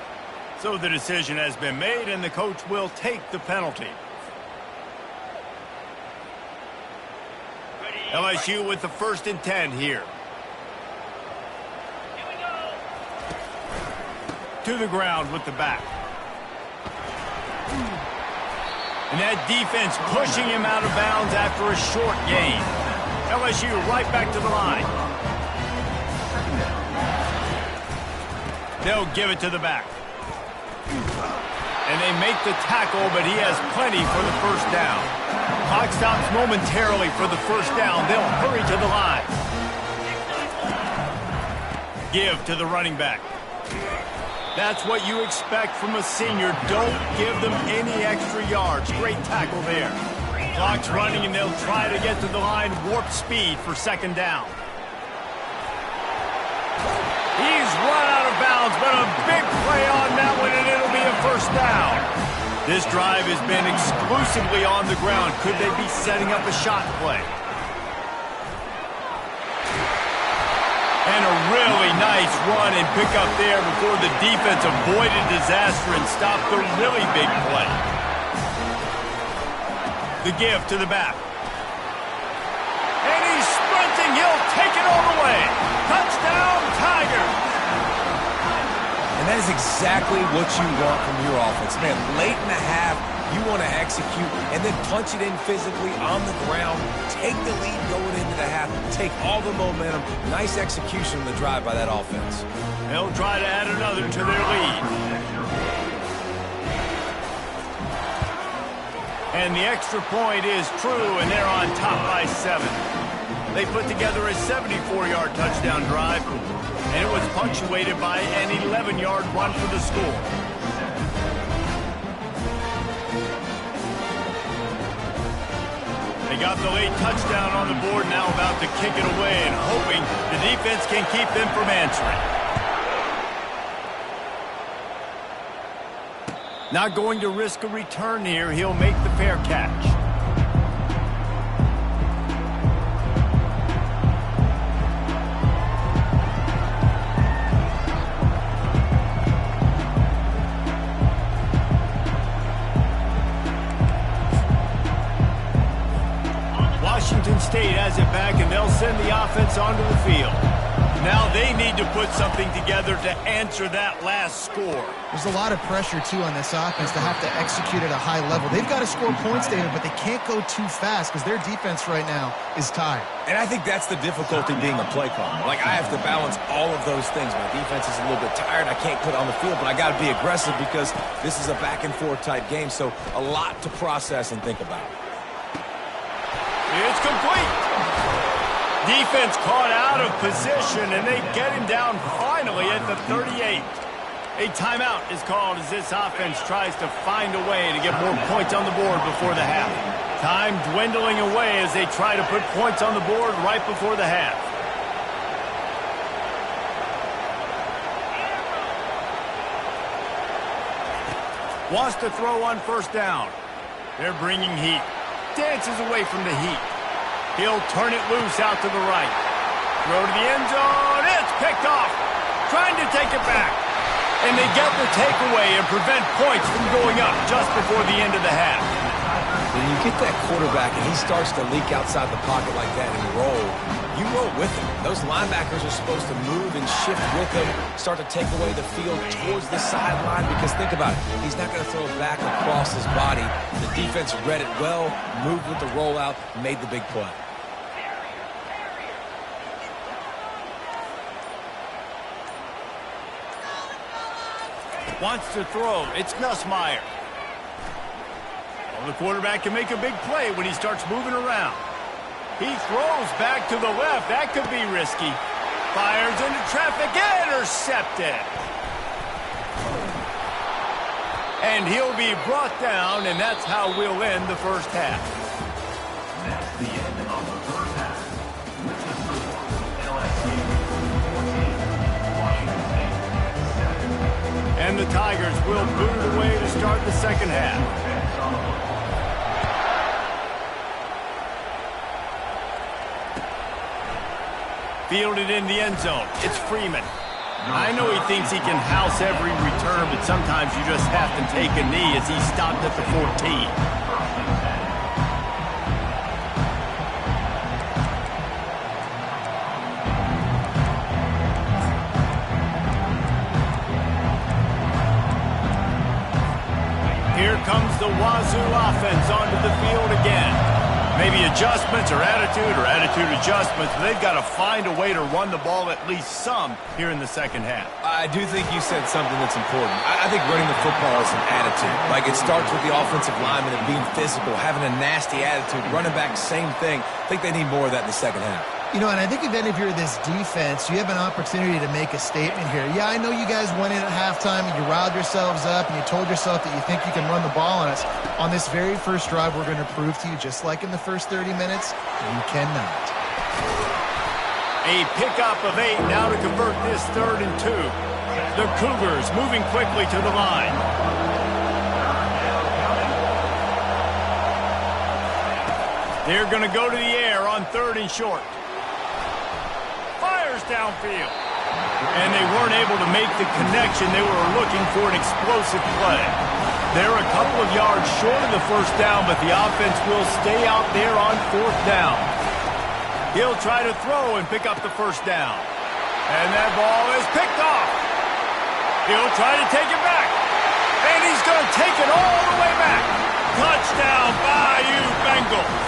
So the decision has been made, and the coach will take the penalty. LSU with the 1st and 10 here. To the ground with the back. And that defense pushing him out of bounds after a short gain. LSU right back to the line. They'll give it to the back. And they make the tackle, but he has plenty for the first down. Clock stops momentarily for the first down. They'll hurry to the line. Give to the running back. That's what you expect from a senior. Don't give them any extra yards. Great tackle there. Clock's running, and they'll try to get to the line. Warp speed for second down. He's run out of bounds, but a big play on that one, and it'll be a first down. This drive has been exclusively on the ground. Could they be setting up a shot play? And a really nice run and pick up there before the defense avoided disaster and stopped the really big play. The give to the back. And he's sprinting. He'll take it all the way. Touchdown, Tigers. And that is exactly what you want from your offense. Man, late in the half, you want to execute and then punch it in physically on the ground. Take the lead going into the half. Take all the momentum. Nice execution on the drive by that offense. They'll try to add another to their lead. And the extra point is true, and they're on top by 7. They put together a 74-yard touchdown drive, and it was punctuated by an 11-yard run for the score. They got the late touchdown on the board, now about to kick it away and hoping the defense can keep them from answering. Not going to risk a return here. He'll make the fair catch. Washington State has it back, and they'll send the offense onto the field. Now they need to put something together to answer that last score. There's a lot of pressure, too, on this offense to have to execute at a high level. They've got to score points, David, but they can't go too fast because their defense right now is tired. And I think that's the difficulty being a play caller. Like, I have to balance all of those things. My defense is a little bit tired. I can't put it on the field, but I got to be aggressive because this is a back-and-forth type game, so a lot to process and think about. It's complete. Defense caught out of position, and they get him down finally at the 38. A timeout is called as this offense tries to find a way to get more points on the board before the half. Time dwindling away as they try to put points on the board right before the half. Wants to throw on first down. They're bringing heat. Dances away from the heat. He'll turn it loose out to the right. Throw to the end zone. It's picked off. Trying to take it back. And they get the takeaway and prevent points from going up just before the end of the half. When you get that quarterback and he starts to leak outside the pocket like that and roll, you roll with him. Those linebackers are supposed to move and shift with him, start to take away the field towards the sideline because think about it. He's not going to throw it back across his body. The defense read it well, moved with the rollout, made the big play. Wants to throw. It's Nussmeier. Well, the quarterback can make a big play when he starts moving around. He throws back to the left. That could be risky. Fires into traffic. Intercepted. And he'll be brought down, and that's how we'll end the first half. That's the end of the first half. With the score, LSU 14, Washington State 7. And the Tigers will boot it away to start the second half. Fielded in the end zone. It's Freeman. I know he thinks he can house every return, but sometimes you just have to take a knee as he stopped at the 14. Here comes the Wazoo offense onto the field again. Maybe adjustments or attitude adjustments. But they've got to find a way to run the ball at least some here in the second half. I do think you said something that's important. I think running the football is an attitude. Like, it starts with the offensive lineman and being physical, having a nasty attitude. Running back, same thing. I think they need more of that in the second half. You know, and I think if you're this defense, you have an opportunity to make a statement here. Yeah, I know you guys went in at halftime and you riled yourselves up and you told yourself that you think you can run the ball on us. On this very first drive, we're going to prove to you, just like in the first 30 minutes, you cannot. A pickup of 8 now to convert this 3rd and 2. The Cougars moving quickly to the line. They're going to go to the air on 3rd and short. Fires downfield. And they weren't able to make the connection. They were looking for an explosive play. They're a couple of yards short of the first down, but the offense will stay out there on 4th down. He'll try to throw and pick up the first down. And that ball is picked off. He'll try to take it back. And he's going to take it all the way back. Touchdown, Bayou Bengals.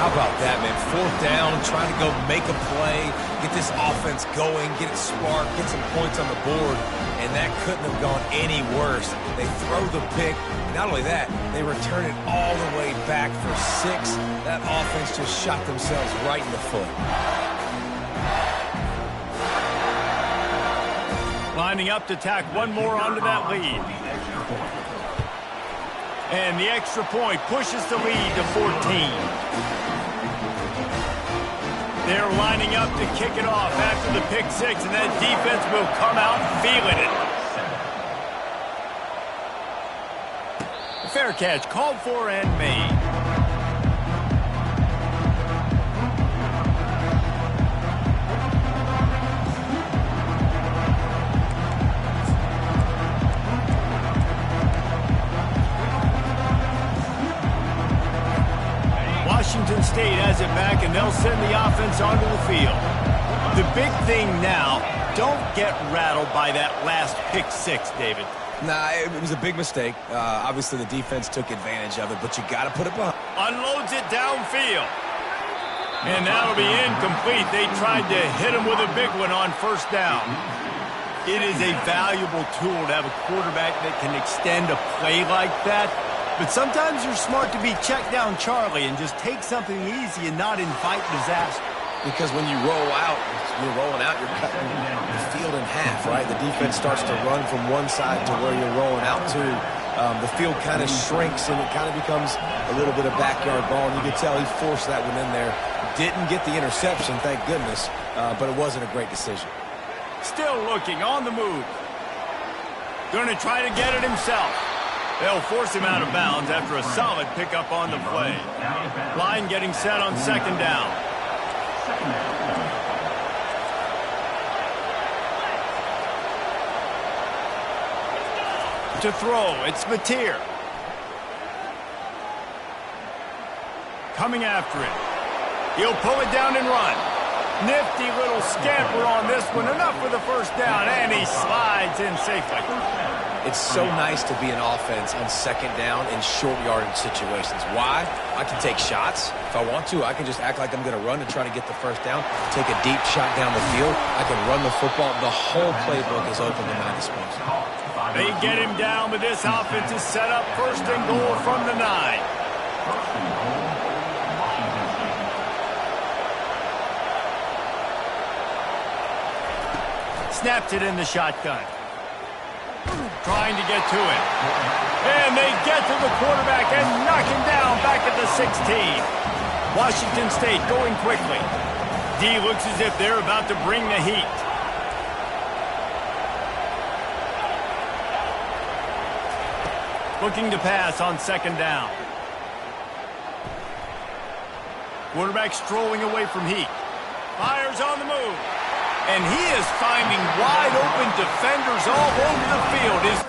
How about that, man? 4th down, trying to go make a play, get this offense going, get it sparked, get some points on the board, and that couldn't have gone any worse. They throw the pick. Not only that, they return it all the way back for 6. That offense just shot themselves right in the foot. Lining up to tack one more onto that lead. And the extra point pushes the lead to 14. They're lining up to kick it off after the pick 6, and that defense will come out feeling it. Fair catch called for and made. Washington State has it back, and they'll send the offense onto the field. The big thing now, don't get rattled by that last pick 6, David. Nah, it was a big mistake. Obviously, the defense took advantage of it, but you got to put it behind. Unloads it downfield. And that'll be incomplete. They tried to hit him with a big one on 1st down. It is a valuable tool to have a quarterback that can extend a play like that. But sometimes you're smart to be check down Charlie and just take something easy and not invite disaster. Because when you roll out, you're rolling out, you're cutting the field in half, right? The defense starts to run from one side to where you're rolling out to. The field kind of shrinks, and it kind of becomes a little bit of backyard ball. And you can tell he forced that one in there. Didn't get the interception, thank goodness, but it wasn't a great decision. Still looking on the move. Going to try to get it himself. They'll force him out of bounds after a solid pickup on the play. Line getting set on 2nd down. To throw, it's Mateer. Coming after it. He'll pull it down and run. Nifty little scamper on this one. Enough for the first down, and he slides in safely. It's so nice to be an offense on 2nd down in short yardage situations. Why? I can take shots. If I want to, I can just act like I'm going to run to try to get the first down, take a deep shot down the field. I can run the football. The whole playbook is open to my disposal. They get him down, but this offense is set up 1st and goal from the 9. Snaps it in the shotgun. Trying to get to it. And they get to the quarterback and knock him down back at the 16. Washington State going quickly. D looks as if they're about to bring the heat. Looking to pass on 2nd down. Quarterback strolling away from heat. Fires on the move. And he is finding wide-open defenders all over the field.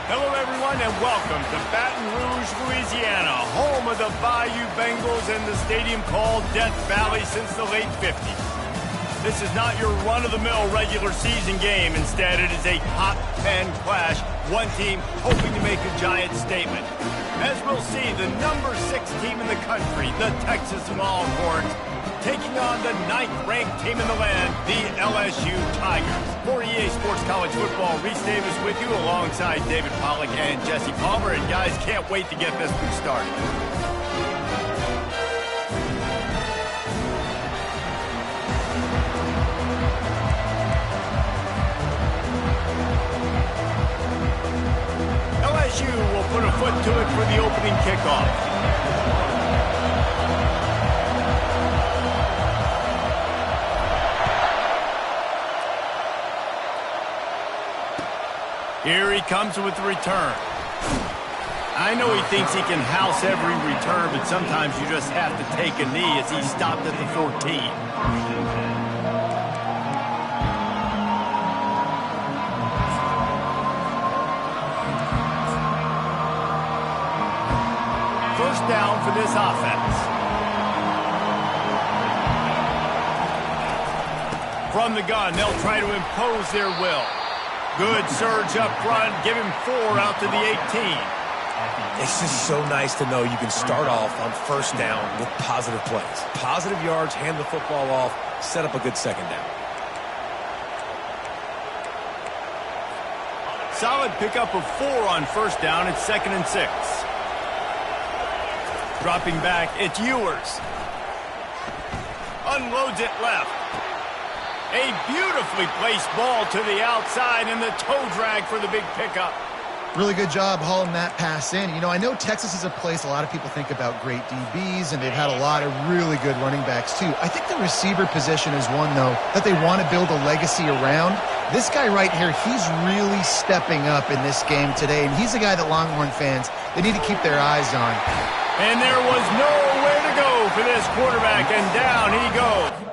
Hello, everyone, and welcome to Baton Rouge, Louisiana, home of the Bayou Bengals and the stadium called Death Valley since the late 50s. This is not your run-of-the-mill regular season game. Instead, it is a top 10 clash, one team hoping to make a giant statement. As we'll see, the number 6 team in the country, the Texas Longhorns, taking on the 9th-ranked team in the land, the LSU Tigers. For EA Sports College Football, Reese Davis with you alongside David Pollack and Jesse Palmer. And guys, can't wait to get this one started. LSU will put a foot to it for the opening kickoff. Here he comes with the return. I know he thinks he can house every return, but sometimes you just have to take a knee as he stopped at the 14. First down for this offense. From the gun, they'll try to impose their will. Good surge up front, give him 4 out to the 18. It's just so nice to know you can start off on first down with positive plays. Positive yards, hand the football off, set up a good second down. Solid pickup of 4 on first down. It's 2nd and 6. Dropping back, it's Ewers. Unloads it left. A beautifully placed ball to the outside and the toe drag for the big pickup. Really good job hauling that pass in. You know, I know Texas is a place a lot of people think about great DBs, and they've had a lot of really good running backs too. I think the receiver position is one, though, that they want to build a legacy around. This guy right here, he's really stepping up in this game today, and he's a guy that Longhorn fans, they need to keep their eyes on. And there was nowhere to go for this quarterback, and down he goes.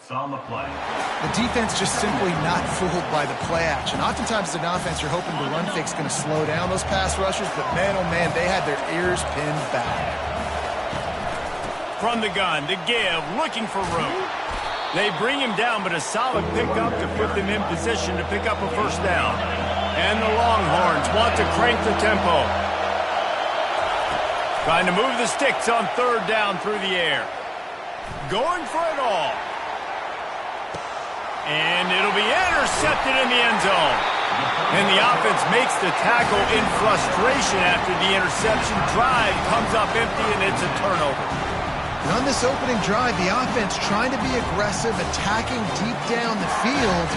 On the play. The defense just simply not fooled by the play action. Oftentimes as an offense, you're hoping the run fake's going to slow down those pass rushers, but man, oh man, they had their ears pinned back. From the gun, the give, looking for room. They bring him down, but a solid pickup to put them in position to pick up a first down. And the Longhorns want to crank the tempo. Trying to move the sticks on 3rd down through the air. Going for it all. And it'll be intercepted in the end zone. And the offense makes the tackle in frustration after the interception. Drive comes up empty, and it's a turnover. And on this opening drive, the offense trying to be aggressive, attacking deep down the field.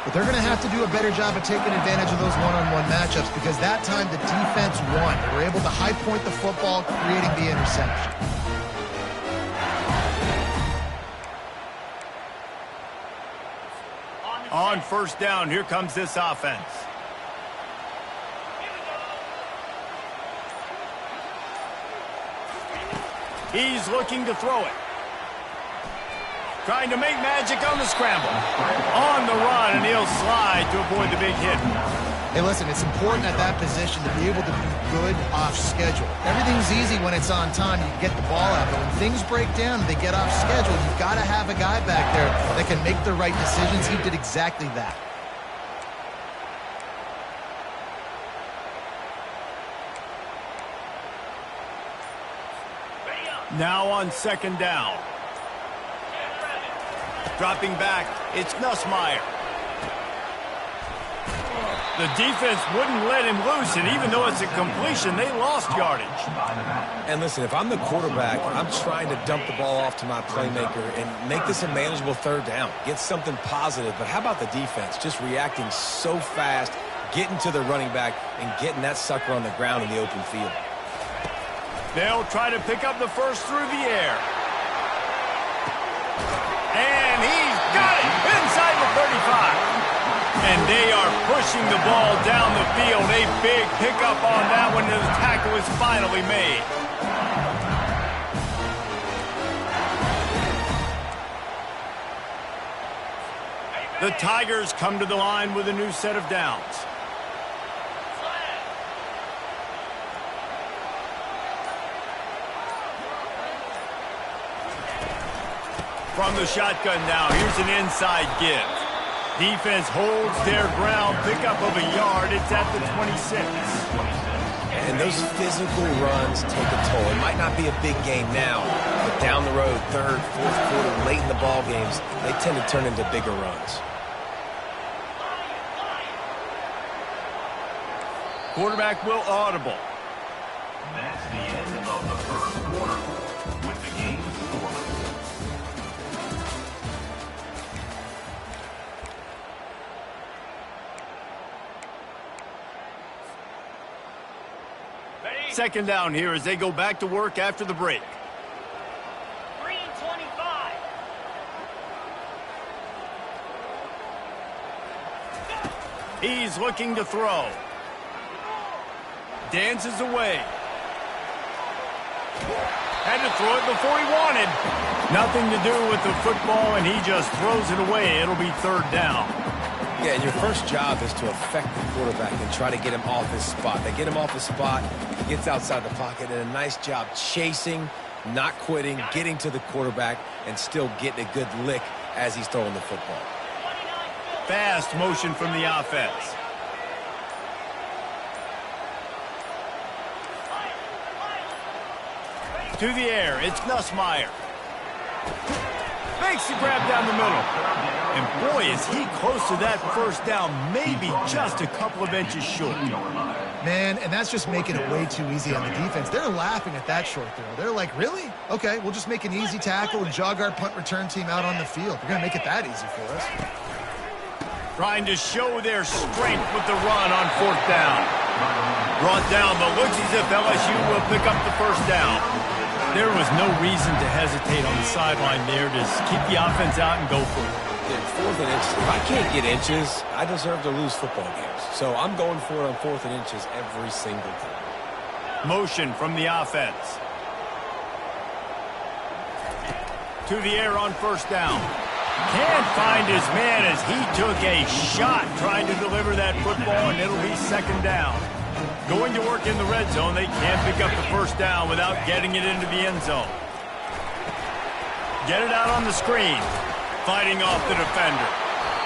But they're going to have to do a better job of taking advantage of those one-on-one matchups, because that time the defense won. They were able to high point the football, creating the interception. On first down, here comes this offense. He's looking to throw it. Trying to make magic on the scramble. On the run, and he'll slide to avoid the big hit. Hey, listen, it's important at that position to be able to be good off schedule. Everything's easy when it's on time. You get the ball out. But when things break down and they get off schedule, you've got to have a guy back there that can make the right decisions. He did exactly that. Now on 2nd down. Dropping back, it's Nussmeier. The defense wouldn't let him loose, and even though it's a completion, they lost yardage. And listen, if I'm the quarterback, I'm trying to dump the ball off to my playmaker and make this a manageable third down. Get something positive. But how about the defense? Just reacting so fast, getting to the running back, and getting that sucker on the ground in the open field. They'll try to pick up the first through the air. And he's got it inside the 35. And they are pushing the ball down the field. A big pickup on that one, and the tackle is finally made. The Tigers come to the line with a new set of downs. From the shotgun now, here's an inside give. Defense holds their ground, pickup of a yard. It's at the 26. And those physical runs take a toll. It might not be a big game now, but down the road, third, fourth quarter, late in the ball games, they tend to turn into bigger runs. Quarterback will audible. That's the end of the first quarter with the game score. Second down here as they go back to work after the break. 3:25. He's looking to throw. Dances away. Had to throw it before he wanted. Nothing to do with the football, and he just throws it away. It'll be third down. Yeah, and your first job is to affect the quarterback and try to get him off his spot. They get him off his spot, he gets outside the pocket, and a nice job chasing, not quitting, getting to the quarterback, and still getting a good lick as he's throwing the football. Fast motion from the offense. To the air, it's Nussmeier. Makes the grab down the middle. And boy, is he close to that first down, maybe just a couple of inches short. Man, and that's just making it way too easy on the defense. They're laughing at that short throw. They're like, really? Okay, we'll just make an easy tackle and jog our punt return team out on the field. They're going to make it that easy for us. Trying to show their strength with the run on fourth down. Brought down, but looks as if LSU will pick up the first down. There was no reason to hesitate on the sideline there. Just keep the offense out and go for it. Fourth and inches. If I can't get inches, I deserve to lose football games. So I'm going for it on fourth and inches every single time. Motion from the offense. To the air on first down. Can't find his man as he took a shot trying to deliver that football, and it'll be second down. Going to work in the red zone, they can't pick up the first down without getting it into the end zone. Get it out on the screen. Fighting off the defender.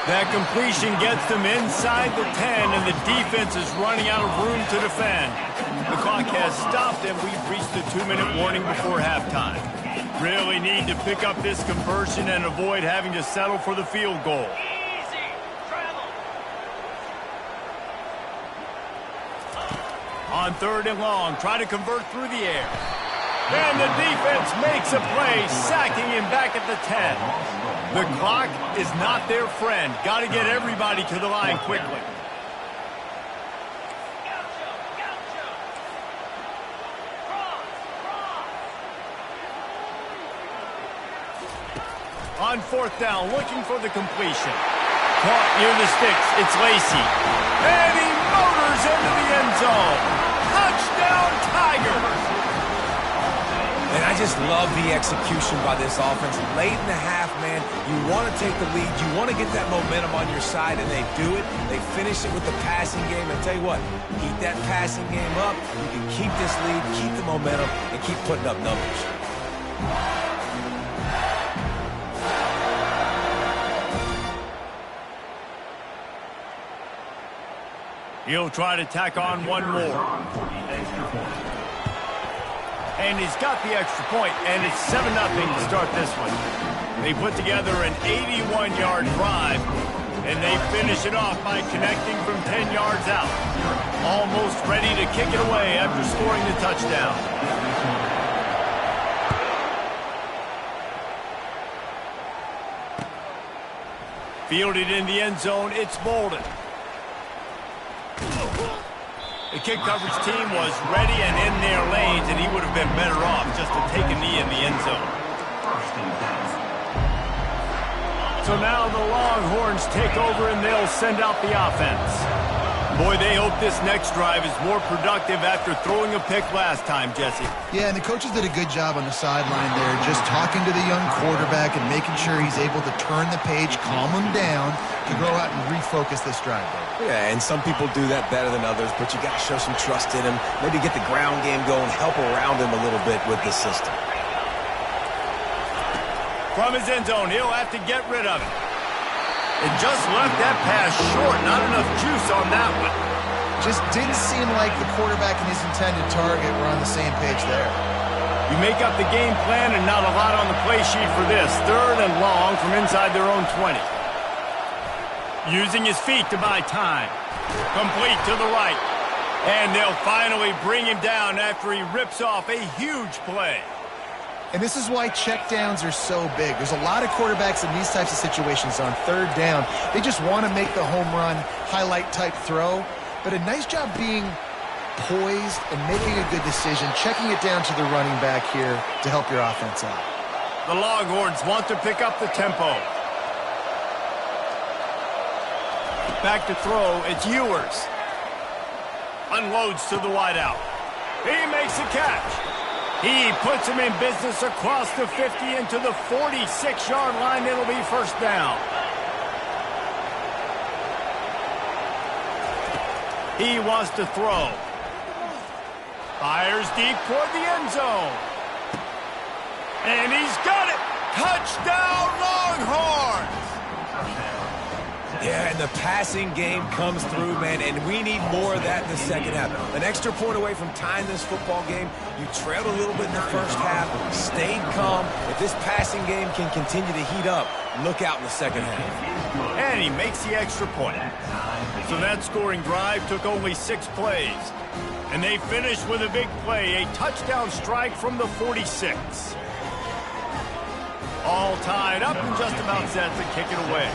That completion gets them inside the 10, and the defense is running out of room to defend. The clock has stopped, and we've reached the 2-minute warning before halftime. Really need to pick up this conversion and avoid having to settle for the field goal. Easy. Travel. On third and long, try to convert through the air. And the defense makes a play, sacking him back at the 10. The clock is not their friend. Got to get everybody to the line quickly. On fourth down, looking for the completion. Caught near the sticks. It's Lacy. And he motors into the end zone. Touchdown, Tigers! And I just love the execution by this offense. Late in the half, man, you want to take the lead. You want to get that momentum on your side, and they do it. They finish it with the passing game. And tell you what, keep that passing game up. You can keep this lead, keep the momentum, and keep putting up numbers. He'll try to tack on one more. And he's got the extra point, and it's 7-0 to start this one. They put together an 81-yard drive, And they finish it off by connecting from 10 yards out. Almost ready to kick it away after scoring the touchdown. Fielded in the end zone, it's Bolden. The kick coverage team was ready and in their lanes, and he would have been better off just to take a knee in the end zone. So now the Longhorns take over and they'll send out the offense. Boy, they hope this next drive is more productive after throwing a pick last time, Jesse. Yeah, and the coaches did a good job on the sideline there, just talking to the young quarterback and making sure he's able to turn the page, calm him down, to go out and refocus this drive. Yeah, and some people do that better than others, but you got to show some trust in him, maybe get the ground game going, help around him a little bit with the system. From his end zone, he'll have to get rid of it. It just left that pass short. Not enough juice on that one. Just didn't seem like the quarterback and his intended target were on the same page there. You make up the game plan and not a lot on the play sheet for this. 3rd and long from inside their own 20. Using his feet to buy time. Complete to the right. And they'll finally bring him down after he rips off a huge play. And this is why checkdowns are so big. There's a lot of quarterbacks in these types of situations on 3rd down. They just want to make the home run, highlight-type throw. But a nice job being poised and making a good decision, checking it down to the running back here to help your offense out. The Longhorns want to pick up the tempo. Back to throw, it's Ewers. Unloads to the wideout. He makes a catch. He puts him in business across the 50 into the 46-yard line. It'll be first down. He wants to throw. Fires deep toward the end zone. And he's got it. Touchdown, Longhorns! Yeah, and the passing game comes through, man, and we need more of that in the second half. An extra point away from tying this football game. You trailed a little bit in the first half, stayed calm. If this passing game can continue to heat up, look out in the second half. And he makes the extra point. So that scoring drive took only 6 plays. And they finished with a big play, a touchdown strike from the 46. All tied up and just about set to kick it away.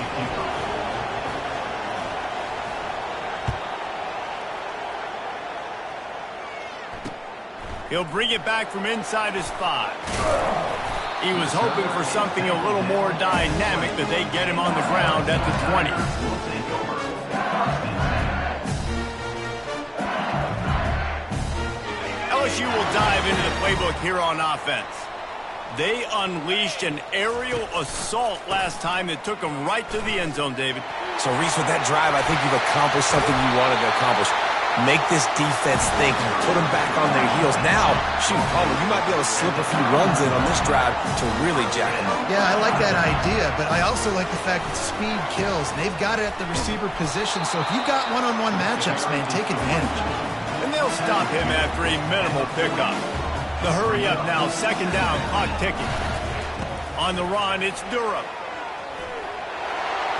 He'll bring it back from inside his 5. He was hoping for something a little more dynamic, but they get him on the ground at the 20. LSU will dive into the playbook here on offense. They unleashed an aerial assault last time that took them right to the end zone, David. So, Reese, with that drive, I think you've accomplished something you wanted to accomplish. Make this defense think and put them back on their heels. Now, shoot, Palmer, you might be able to slip a few runs in on this drive to really jack them up. Yeah, I like that idea, but I also like the fact that speed kills. They've got it at the receiver position, so if you've got one-on-one matchups, man, take advantage. And they'll stop him after a minimal pickup. The hurry up now, 2nd down, clock ticking. On the run, it's Durham.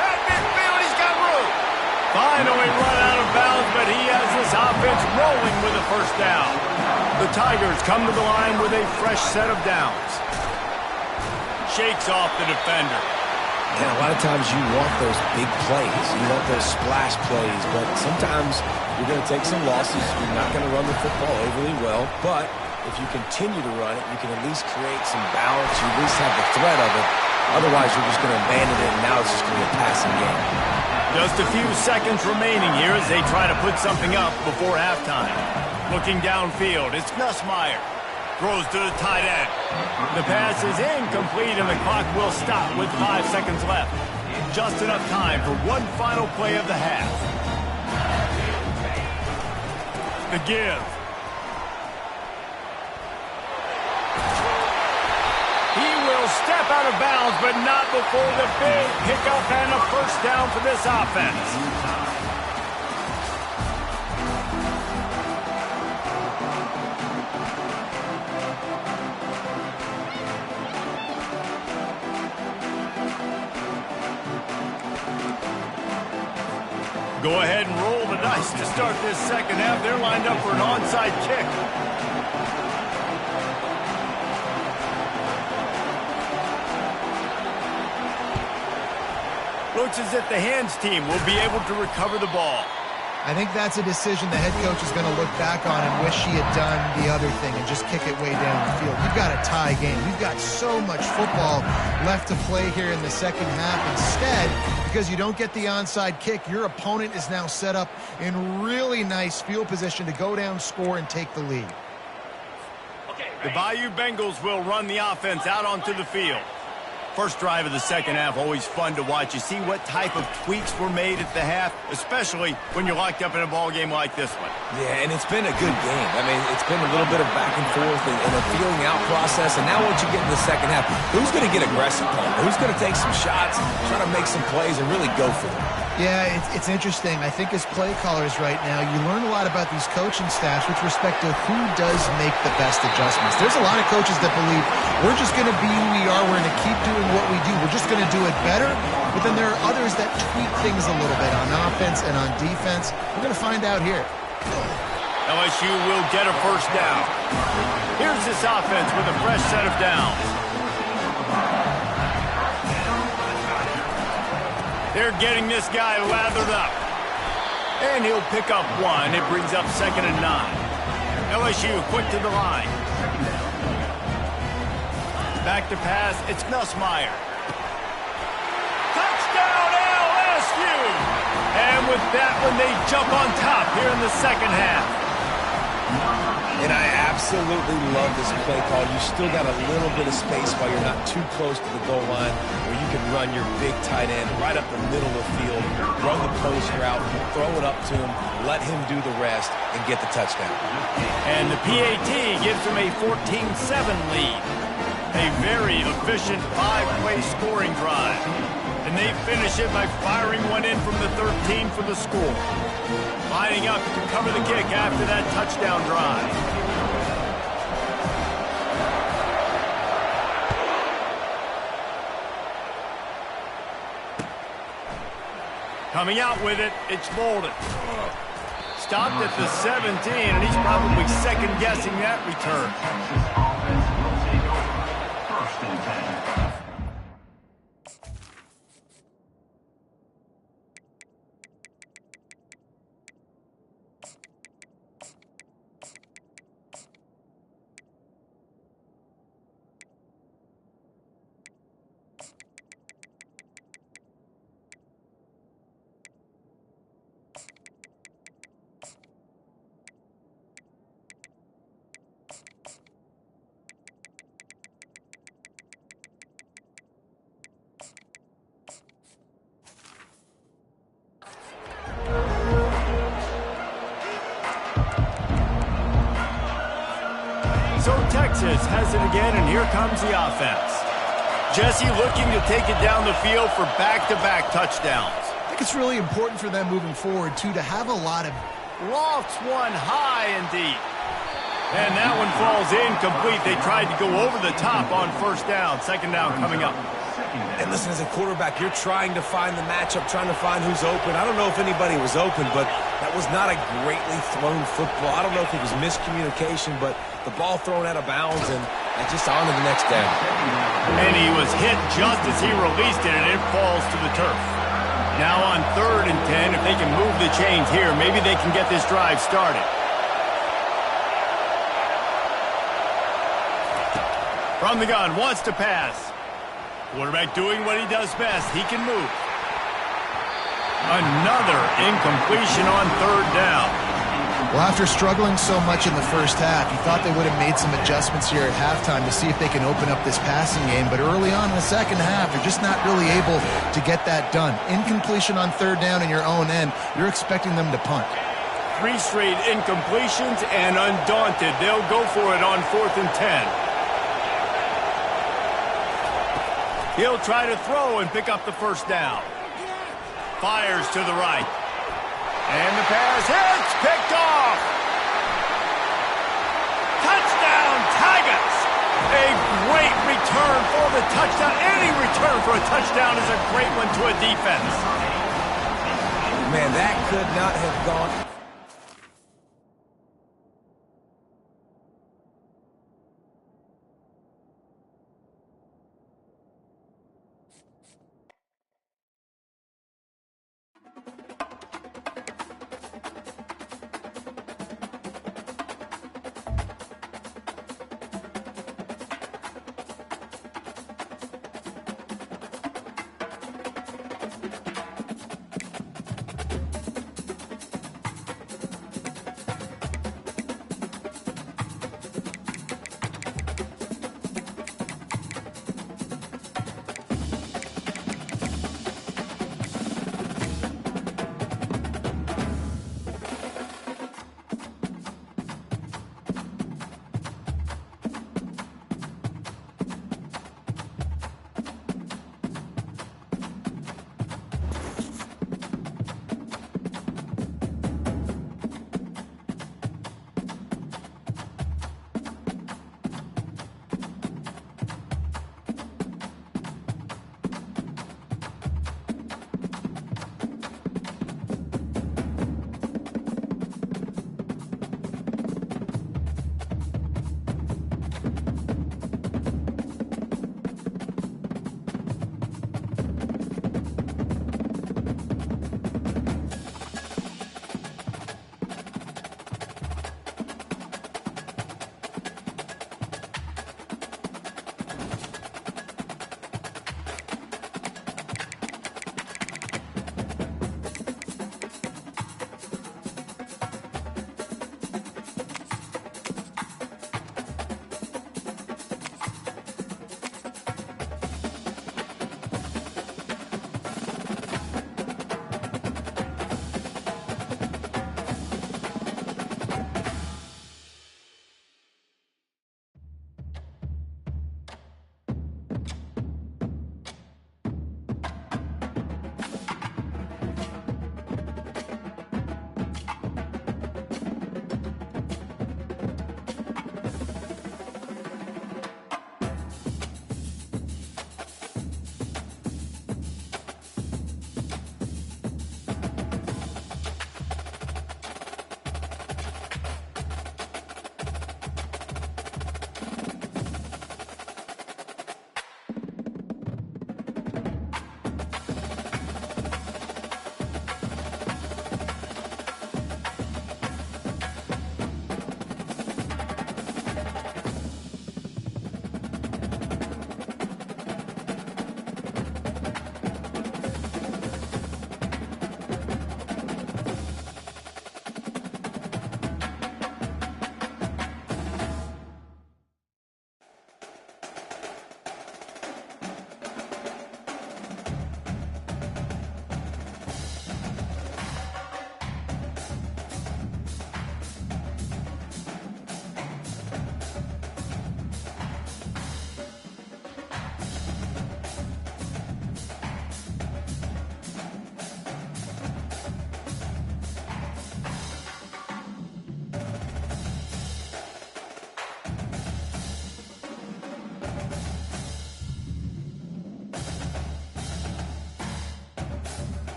At midfield, he's got room. Finally run out of bounds, but he has this offense rolling with a first down. The Tigers come to the line with a fresh set of downs. Shakes off the defender. Yeah, a lot of times you want those big plays. You want those splash plays, but sometimes you're going to take some losses. You're not going to run the football overly well, but if you continue to run it, you can at least create some balance. You at least have the threat of it. Otherwise, you're just going to abandon it, and now it's just going to be a passing game. Just a few seconds remaining here as they try to put something up before halftime. Looking downfield, it's Nussmeier. Throws to the tight end. The pass is incomplete, and the clock will stop with 5 seconds left. Just enough time for one final play of the half. The give. He will step out of bounds, but not before the big pickup and a first down for this offense. Go ahead and roll the dice to start this second half. They're lined up for an onside kick. Looks as if the hands team will be able to recover the ball. I think that's a decision the head coach is going to look back on and wish he had done the other thing and just kick it way down the field. You've got a tie game. You've got so much football left to play here in the second half. Instead, because you don't get the onside kick, your opponent is now set up in really nice field position to go down, score, and take the lead. The Bayou Bengals will run the offense out onto the field. First drive of the second half, always fun to watch. You see what type of tweaks were made at the half, especially when you're locked up in a ball game like this one. Yeah, and it's been a good game. I mean, it's been a little bit of back and forth and a feeling out process. And now once you get in the second half, who's going to get aggressive, Paul? Who's going to take some shots, try to make some plays, and really go for it? Yeah, it's interesting. I think as play callers right now, you learn a lot about these coaching staffs with respect to who does make the best adjustments. There's a lot of coaches that believe we're just going to be who we are. We're going to keep doing what we do. We're just going to do it better. But then there are others that tweak things a little bit on offense and on defense. We're going to find out here. LSU will get a first down. Here's this offense with a fresh set of downs. They're getting this guy lathered up. And he'll pick up one. It brings up 2nd and 9. LSU quick to the line. Back to pass. It's Nussmeier. Touchdown LSU! And with that one, they jump on top here in the second half. And I absolutely love this play call. You still got a little bit of space while you're not too close to the goal line where you can run your big tight end right up the middle of the field, run the post route, throw it up to him, let him do the rest, and get the touchdown. And the PAT gives them a 14-7 lead. A very efficient 5-play scoring drive. And they finish it by firing one in from the 13 for the score. Lining up to cover the kick after that touchdown drive. Coming out with it, it's Bolden. Stopped at the 17, and he's probably second-guessing that return. Texas offense will take over 1st and 10. So Texas has it again, and here comes the offense. Jesse looking to take it down the field for back-to-back touchdowns. I think it's really important for them moving forward, too, to have a lot of... Lofts one high and deep. And that one falls incomplete. They tried to go over the top on 1st down. 2nd down coming up. And listen, as a quarterback, you're trying to find the matchup, trying to find who's open. I don't know if anybody was open, but that was not a greatly thrown football. I don't know if it was miscommunication, but the ball thrown out of bounds and just on to the next down. And he was hit just as he released it, and it falls to the turf. Now on 3rd and 10, if they can move the chains here, maybe they can get this drive started. From the gun, wants to pass. Quarterback doing what he does best. He can move. Another incompletion on 3rd down. Well, after struggling so much in the first half, you thought they would have made some adjustments here at halftime to see if they can open up this passing game. But early on in the second half, they're just not really able to get that done. Incompletion on 3rd down in your own end, you're expecting them to punt. 3 straight incompletions, and undaunted, they'll go for it on 4th and 10. He'll try to throw and pick up the 1st down. Fires to the right. And the pass hits, picked off. Touchdown, Tigers. A great return for the touchdown. Any return for a touchdown is a great one to a defense. Man, that could not have gone.